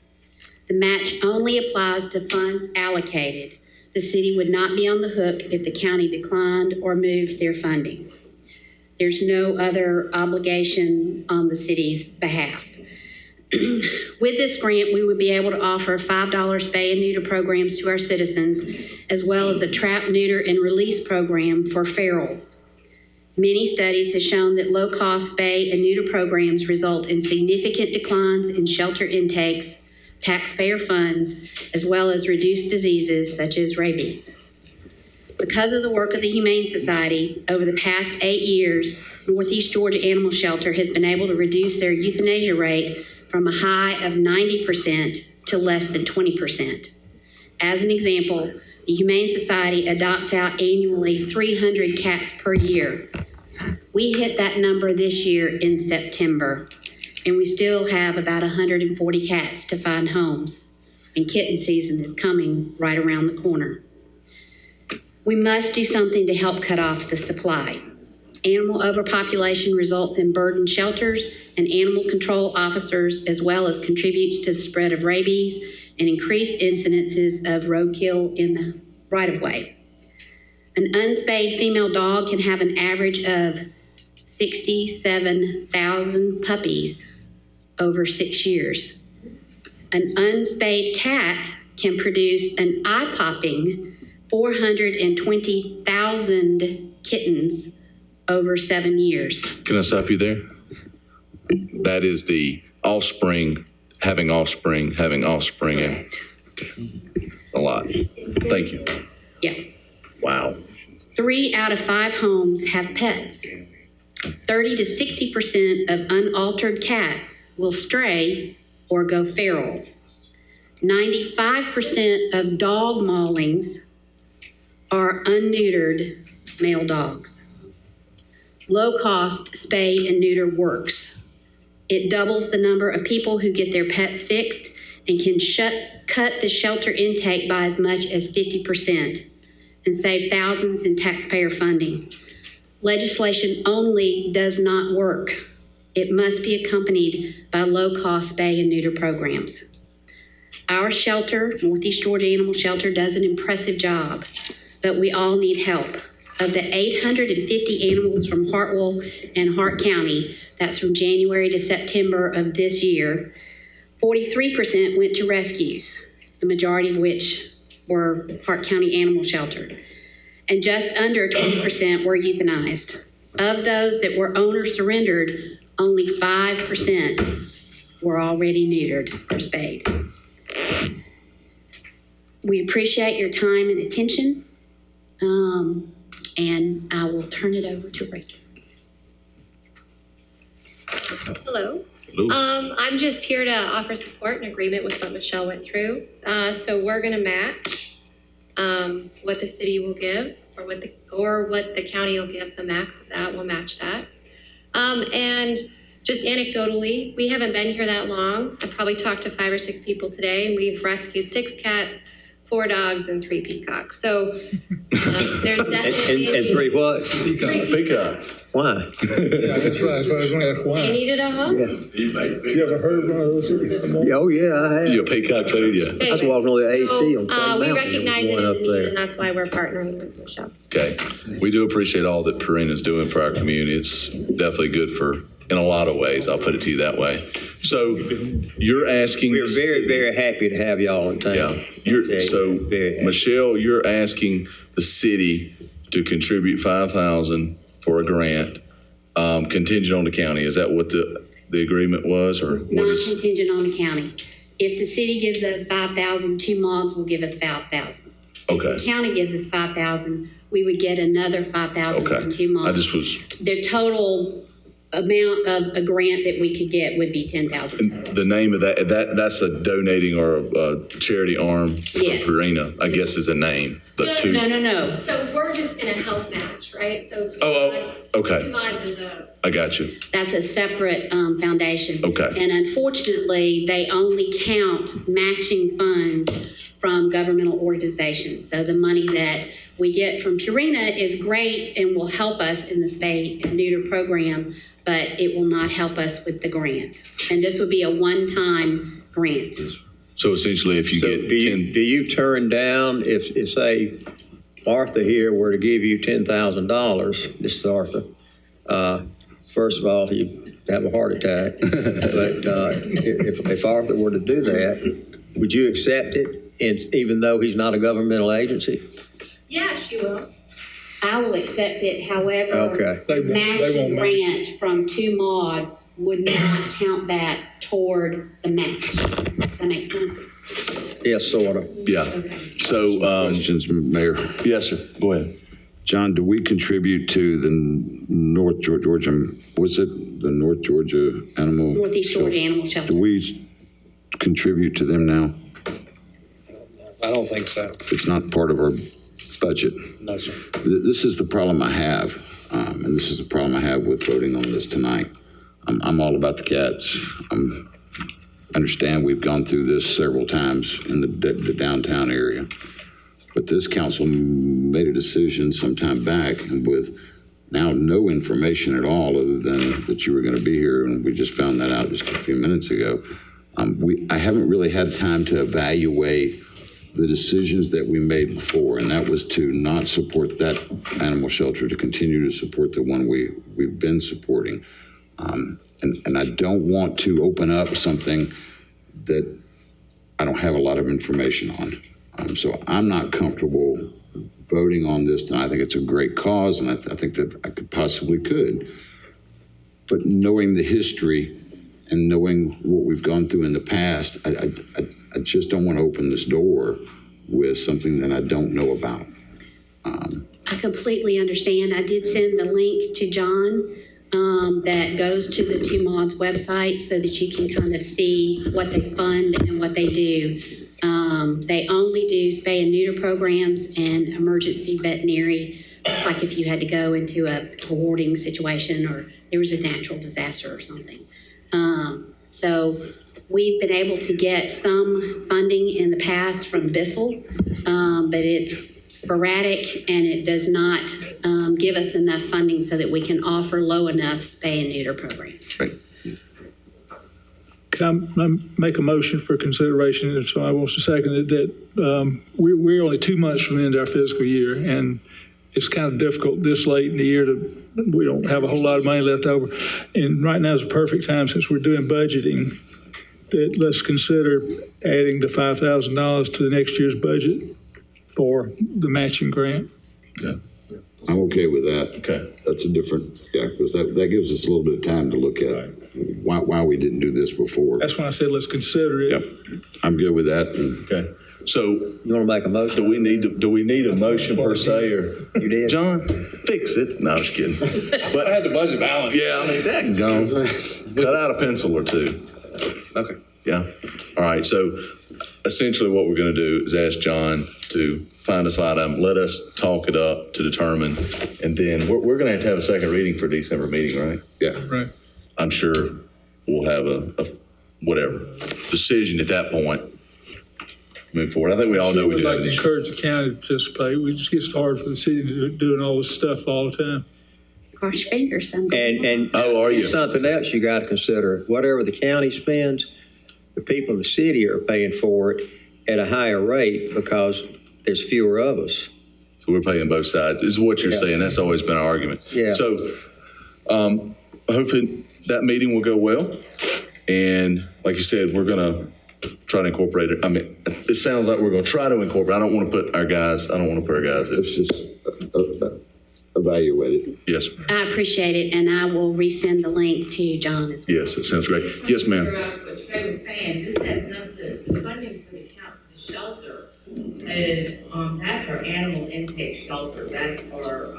The match only applies to funds allocated. The city would not be on the hook if the county declined or moved their funding. There's no other obligation on the city's behalf. With this grant, we would be able to offer $5 spay and neuter programs to our citizens, as well as a trap, neuter, and release program for ferals. Many studies have shown that low-cost spay and neuter programs result in significant declines in shelter intakes, taxpayer funds, as well as reduced diseases such as rabies. Because of the work of the Humane Society, over the past 8 years, Northeast Georgia Animal Shelter has been able to reduce their euthanasia rate from a high of 90% to less than 20%. As an example, the Humane Society adopts out annually 300 cats per year. We hit that number this year in September, and we still have about 140 cats to find homes, and kitten season is coming right around the corner. We must do something to help cut off the supply. Animal overpopulation results in burdened shelters and animal control officers, as well as contributes to the spread of rabies and increased incidences of roadkill in the right-of-way. An unspayed female dog can have an average of 67,000 puppies over 6 years. An unspayed cat can produce an eye-popping 420,000 kittens over 7 years. Can I stop you there? That is the offspring, having offspring. Correct. A lot. Thank you. Yeah. Wow. 3 out of 5 homes have pets. 30 to 60% of unaltered cats will stray or go feral. 95% of dog maulings are unneutered male dogs. Low-cost spay and neuter works. It doubles the number of people who get their pets fixed and can cut the shelter intake by as much as 50% and save thousands in taxpayer funding. Legislation only does not work. It must be accompanied by low-cost spay and neuter programs. Our shelter, Northeast Georgia Animal Shelter, does an impressive job, but we all need help. Of the 850 animals from Hartwell and Hart County, that's from January to September of this year, 43% went to rescues, the majority of which were Hart County Animal Shelter, and just under 20% were euthanized. Of those that were owner surrendered, only 5% were already neutered or spayed. We appreciate your time and attention, and I will turn it over to Rachel. Hello. I'm just here to offer support and agreement with what Michelle went through. So we're going to match what the city will give, or what the county will give. The max of that, we'll match that. And just anecdotally, we haven't been here that long. I probably talked to 5 or 6 people today, and we've rescued 6 cats, 4 dogs, and 3 peacocks. So there's definitely And 3 what? Peacocks. Why? Yeah, that's right. I was going to ask why. They needed a home. You ever heard of one of those? Oh, yeah, I have. You a peacock food, yeah. I was walking on the AT on Clay We Mountain, recognize there it was one as a up need, there. and that's why we're partnering with Michelle. Okay. We do appreciate all that Purina's doing for our community. It's definitely good for in a lot of ways. I'll put it to you that way. So you're asking. We're very, very happy to have y'all in town. Yeah. Michelle, you're asking the city to contribute $5,000 for a grant, contingent on the county. Is that what the agreement was, or what Not is? contingent on the county. If the city gives us 5,000, two mods will give us 5,000. Okay. If the county gives us 5,000, we would get another 5,000 Okay. from two mods. I just was. The total amount of a grant that we could get would be 10,000. The name of that's a donating or a charity arm for Yes. Purina, I guess is a name. No. So we're just gonna help match, right? So Okay. Two mods is a. I got you. That's a separate foundation. Okay. And unfortunately, they only count matching funds from governmental organizations. So the money that we get from Purina is great and will help us in the spay and neuter program, but it will not help us with the grant. And this would be a one-time grant. So essentially, if you get do you turn down if say Arthur here were to give you $10,000? This is Arthur. First of all, he'd have a heart attack. But if Arthur were to do that, would you accept it? And even though he's not a governmental agency? Yeah, she will. I will accept it, however, Okay. matching grant from two mods would not count that toward the match. Does that make sense? Yes, sort of. Yeah. So, Questions, Mayor? Yes, sir. Go ahead. John, do we contribute to the North Georgia, was it the North Georgia Animal? Northeast Georgia Animal Shelter. Do we contribute to them now? I don't think so. It's not part of our budget. No, sir. This is the problem I have, and this is the problem I have with voting on this tonight. I'm all about the cats. I understand we've gone through this several times in the downtown area. But this council made a decision some time back, and with now no information at all other than that you were going to be here, and we just found that out just a few minutes ago. I haven't really had time to evaluate the decisions that we made before, and that was to not support that animal shelter, to continue to support the one we've been supporting. And I don't want to open up something that I don't have a lot of information on. So I'm not comfortable voting on this tonight. I think it's a great cause, and I think that I possibly could. But knowing the history and knowing what we've gone through in the past, I just don't want to open this door with something that I don't know about. I completely understand. I did send the link to John that goes to the two mods website so that you can kind of see what they fund and what they do. They only do spay and neuter programs and emergency veterinary. It's like if you had to go into a hoarding situation or there was a natural disaster or something. So we've been able to get some funding in the past from Bissell, but it's sporadic and it does not give us enough funding so that we can offer low enough spay and neuter programs. Right. Can I make a motion for consideration, if somebody wants to second it, that we're only 2 months from the end of our fiscal year, and it's kind of difficult this late in the year we don't have a whole lot of money left over. And right now is a perfect time, since we're doing budgeting, that let's consider adding the $5,000 to the next year's budget for the matching grant. Yeah. I'm okay with that. Okay. That's a different, because that gives us a little bit of time to look at why we didn't do this before. That's when I said let's consider it. Yep. I'm good with that. Okay. So You want to make a motion? do we need a motion per se, or You did? John, fix it? No, I was kidding. But I had the budget balance. Yeah, I mean, that goes. Cut out a pencil or two. Okay. Yeah. All right. So essentially what we're going to do is ask John to find a slide item, let us talk it up to determine, and then we're going to have a second reading for December meeting, right? Yeah. Right. I'm sure we'll have a whatever decision at that point. Move forward. I think we all know we We'd do. like to encourage the county to participate. We just gets hard for the city to doing all this stuff all the time. Cross your fingers. And Oh, are you? something else you got to consider, whatever the county spends, the people in the city are paying for it at a higher rate because there's fewer of us. So we're paying both sides. This is what you're saying. That's always been our argument. Yeah. So hopefully that meeting will go well. And like you said, we're going to try to incorporate it. I mean, it sounds like we're going to try to incorporate. I don't want to put our guys Let's just evaluate it. Yes, I appreciate it, and I will resend the link to John as well. yes, it sounds great. Yes, ma'am. What Trey was saying, this has nothing, the funding for the shelter is, that's our animal intake shelter. That's our,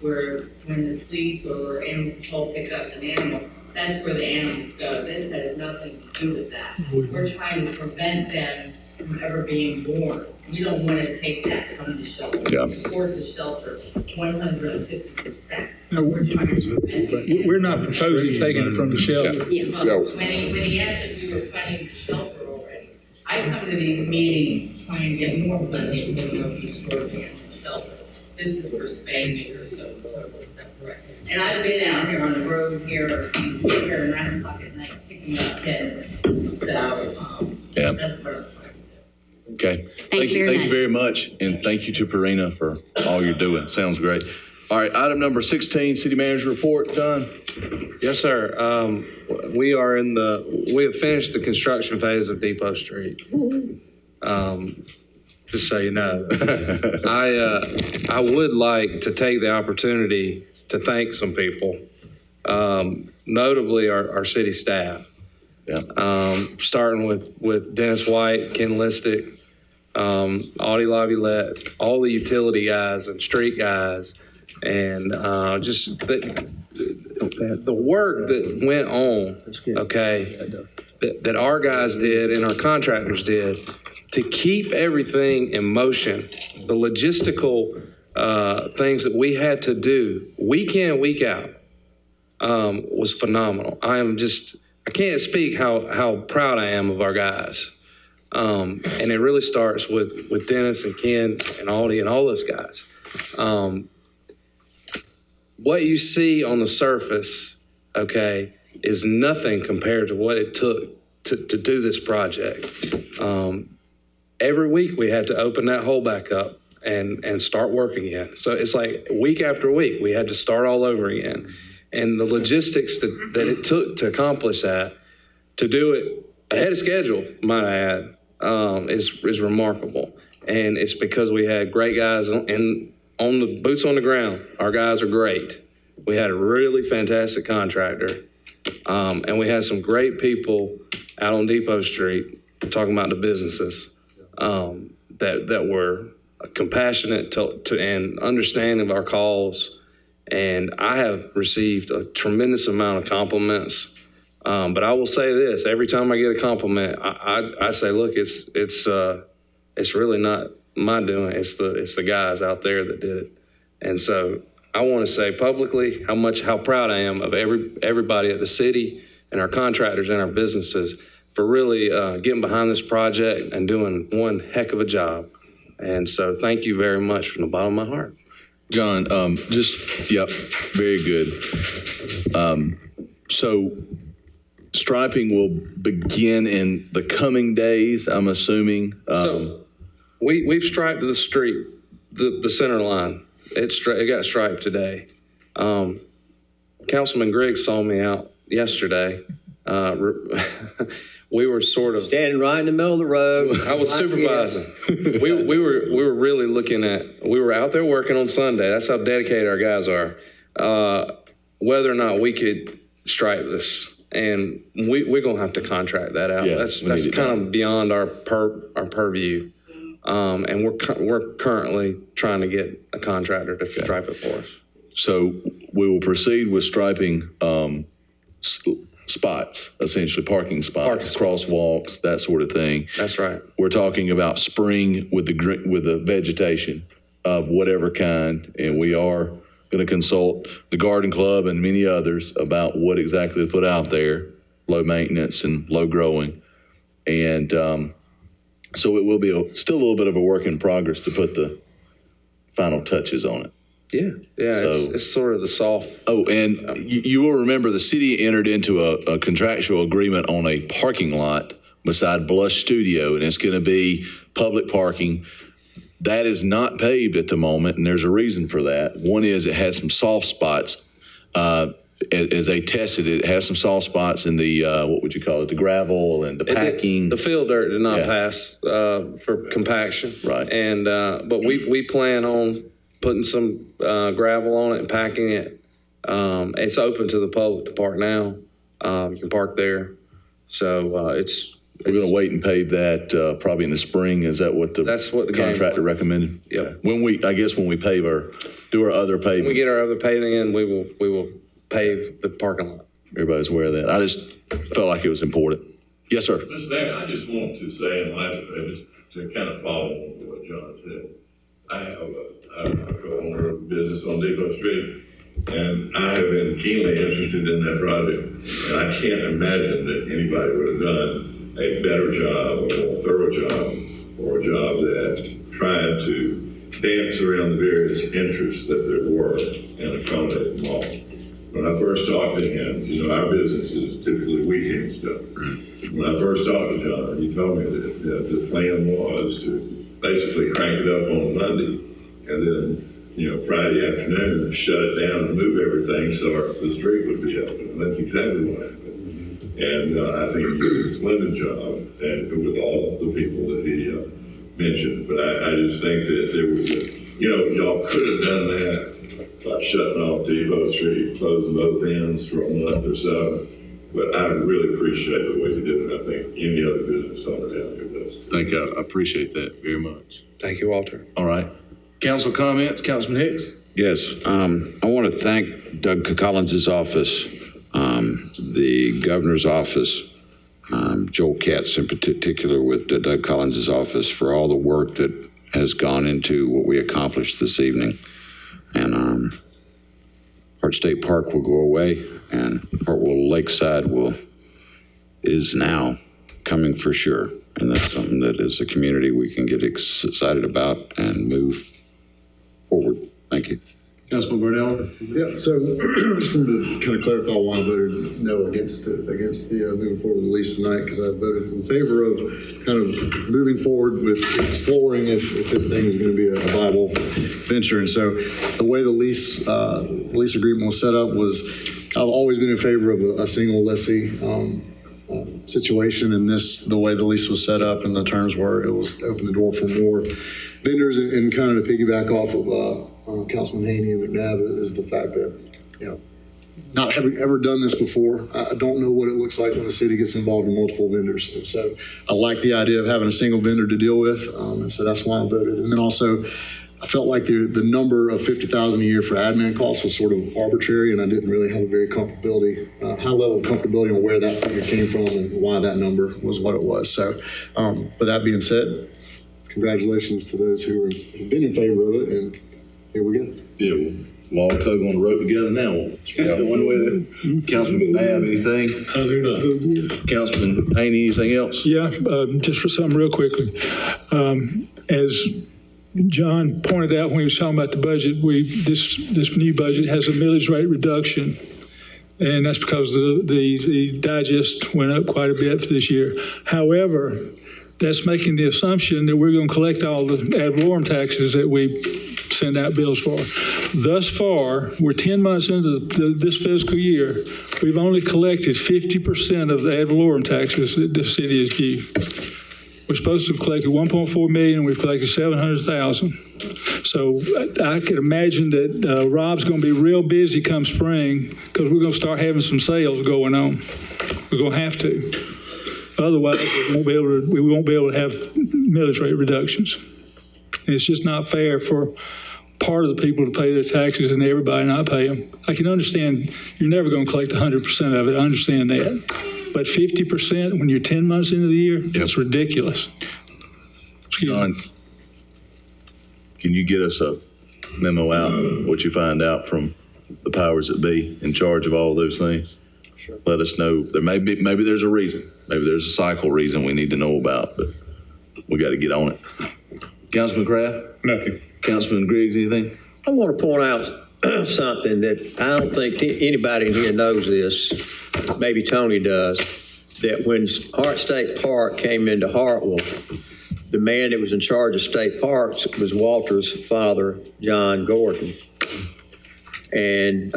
where when the police or animal control pick up an animal, that's where the animals go. This has nothing to do with that. We're trying to prevent them from ever being born. We don't want to take that from the shelter. Yeah. We support the shelter 150%. No, We're trying to prevent it. We're not proposing taking it from the shelter. Well, when he asked if we were funding the shelter already, I come to these meetings trying to get more funding for the shelter. This is for spay neuters, so it's totally separate. And I've been out here on the road here, here at 9 o'clock at night picking up kittens. So, Yeah. that's what I'm trying to do. Okay. Thank you very much. And thank you to Perina for all you're doing. Sounds great. All right, item number 16, city manager report, John. Yes, sir. We have finished the construction phase of Depot Street. Just so you know. I would like to take the opportunity to thank some people, notably our city staff. Yeah. Starting with Dennis White, Ken Listick, Audie Laviolette, all the utility guys and street guys, and just the work that went on, okay, that our guys did and our contractors did to keep everything in motion, the logistical things that we had to do week in, week out, was phenomenal. I can't speak how proud I am of our guys. And it really starts with Dennis and Ken and Audie and all those guys. What you see on the surface, okay, is nothing compared to what it took to do this project. Every week we had to open that hole back up and start working again. So it's like week after week, we had to start all over again. And the logistics that it took to accomplish that, to do it ahead of schedule, might I add, is remarkable. And it's because we had great guys on the boots on the ground. Our guys are great. We had a really fantastic contractor. And we had some great people out on Depot Street talking about the businesses that were compassionate to and understanding of our calls. And I have received a tremendous amount of compliments. But I will say this: every time I get a compliment, I say, "Look, it's really not my doing. It's the guys out there that did it." And so I want to say publicly how proud I am of everybody at the city and our contractors and our businesses for really getting behind this project and doing one heck of a job. And so thank you very much from the bottom of my heart. John, yep, very good. So striping will begin in the coming days, I'm assuming. So we've striped the street, the center line. It got striped today. Councilman Griggs saw me out yesterday. We were sort of standing right in the middle of the road. I was supervising. we were really looking at. We were out there working on Sunday. That's how dedicated our guys are. Whether or not we could stripe this, and we're gonna have to contract that out. Yeah, that's kind of beyond our purview. And we're currently trying to get a contractor to stripe it for us. So we will proceed with striping spots, essentially parking spots, crosswalks, that sort of thing. That's right. We're talking about spring with the vegetation of whatever kind, and we are going to consult the Garden Club and many others about what exactly to put out there, low maintenance and low growing. And so it will be still a little bit of a work in progress to put the final touches on it. Yeah, so, it's sort of the soft. Oh, and you will remember the city entered into a contractual agreement on a parking lot beside Blush Studio, and it's going to be public parking. That is not paved at the moment, and there's a reason for that. One is it had some soft spots. as they tested it, it has some soft spots in the, what would you call it, the gravel and the packing. The field dirt did not Yeah. pass for compaction. Right. And, but we plan on putting some gravel on it and packing it. It's open to the public to park now. You can park there. So We're going to wait and pave that probably in the spring. Is that what That's what the game contractor plan. recommended? Yep. I guess when we pave do our other paving. when we get our other paving in, we will pave the parking lot. Everybody's aware of that. I just felt like it was important. Yes, sir. Mr. Mayor, I just want to say, and just to kind of follow on what John said, I have a co-owner of a business on Depot Street, and I have been keenly interested in that project. And I can't imagine that anybody would have done a better job, a more thorough job, or a job that tried to dance around the various interests that there were and accommodate them all. When I first talked to him, our business is typically weekend stuff. When I first talked to John, he told me that the plan was to basically crank it up on Monday and then, Friday afternoon, shut it down and move everything so the street would be open. And that's exactly what happened. And I think he did a splendid job and with all the people that he mentioned. But I just think that there was y'all could have done that by shutting off Depot Street, closing both ends for a month or so. But I really appreciate the way you did it. I think any other business owner down here does. Thank you. I appreciate that very much. Thank you, Walter. All right. Council comments, Councilman Hicks? Yes, I want to thank Doug Collins' office, the governor's office, Joel Katz in particular with Doug Collins' office for all the work that has gone into what we accomplished this evening. And Hart State Park will go away, and Hartwell Lakeside is now coming for sure. And that's something that as a community we can get excited about and move forward. Thank you. Councilman Burnell? Yeah, so just wanted to kind of clarify why I voted no against the moving forward with the lease tonight, because I voted in favor of kind of moving forward with exploring if this thing is going to be a viable venture. And so the way the lease agreement was set up was, I've always been in favor of a single lessee situation, and the way the lease was set up and the terms were, it was open the door for more vendors. And kind of to piggyback off of Councilman Haney and McNabb is the fact that, not having ever done this before, I don't know what it looks like when the city gets involved in multiple vendors. And so I like the idea of having a single vendor to deal with. And so that's why I voted. And then also, I felt like the number of $50,000 a year for admin costs was sort of arbitrary, and I didn't really have a very high level of comfortability on where that figure came from and why that number was what it was. So, but that being said, congratulations to those who have been in favor of it, and here we go. Yeah, we'll all tug on the rope together now. Councilman McNabb, anything? I do not. Councilman Haney, anything else? Yeah, just for something real quickly. As John pointed out when he was talking about the budget, this new budget has a millage rate reduction, and that's because the digest went up quite a bit for this year. However, that's making the assumption that we're going to collect all the ad valorem taxes that we send out bills for. Thus far, we're 10 months into this fiscal year. We've only collected 50% of the ad valorem taxes that the city is due. We're supposed to have collected 1.4 million, and we've collected 700,000. So I can imagine that Rob's going to be real busy come spring, because we're going to start having some sales going on. We're going to have to. Otherwise, we won't be able to have millage rate reductions. And it's just not fair for part of the people to pay their taxes and everybody not pay them. I can understand you're never going to collect 100% of it. I understand that. But 50% when you're 10 months into the year, that's ridiculous. John, can you get us a memo out, what you find out from the powers that be in charge of all those things? Sure. Let us know. Maybe there's a reason. Maybe there's a cycle reason we need to know about, but we got to get on it. Councilman Kraft? Nothing. Councilman Griggs, anything? I want to point out something that I don't think anybody in here knows this. Maybe Tony does. That when Hart State Park came into Hartwell, the man that was in charge of state parks was Walter's father, John Gordon. And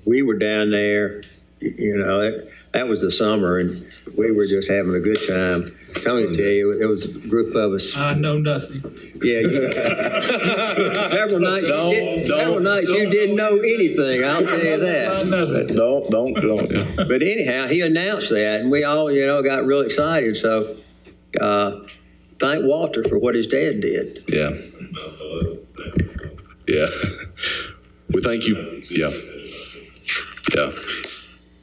we were down there, that was the summer, and we were just having a good time. Tony tell you, there was a group of us. I know nothing. Yeah, several nights you didn't know anything, I'll tell you that. Don't. Yeah. But anyhow, he announced that, and we all, got real excited. So thank Walter for what his dad did. Yeah. Yeah. We thank you. Yeah. Yeah.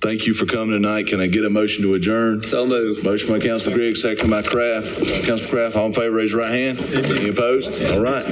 Thank you for coming tonight. Can I get a motion to adjourn? So moved. Motion by Councilman Griggs, second by Kraft. Councilman Kraft, all in favor, raise your right hand. Any opposed? All right.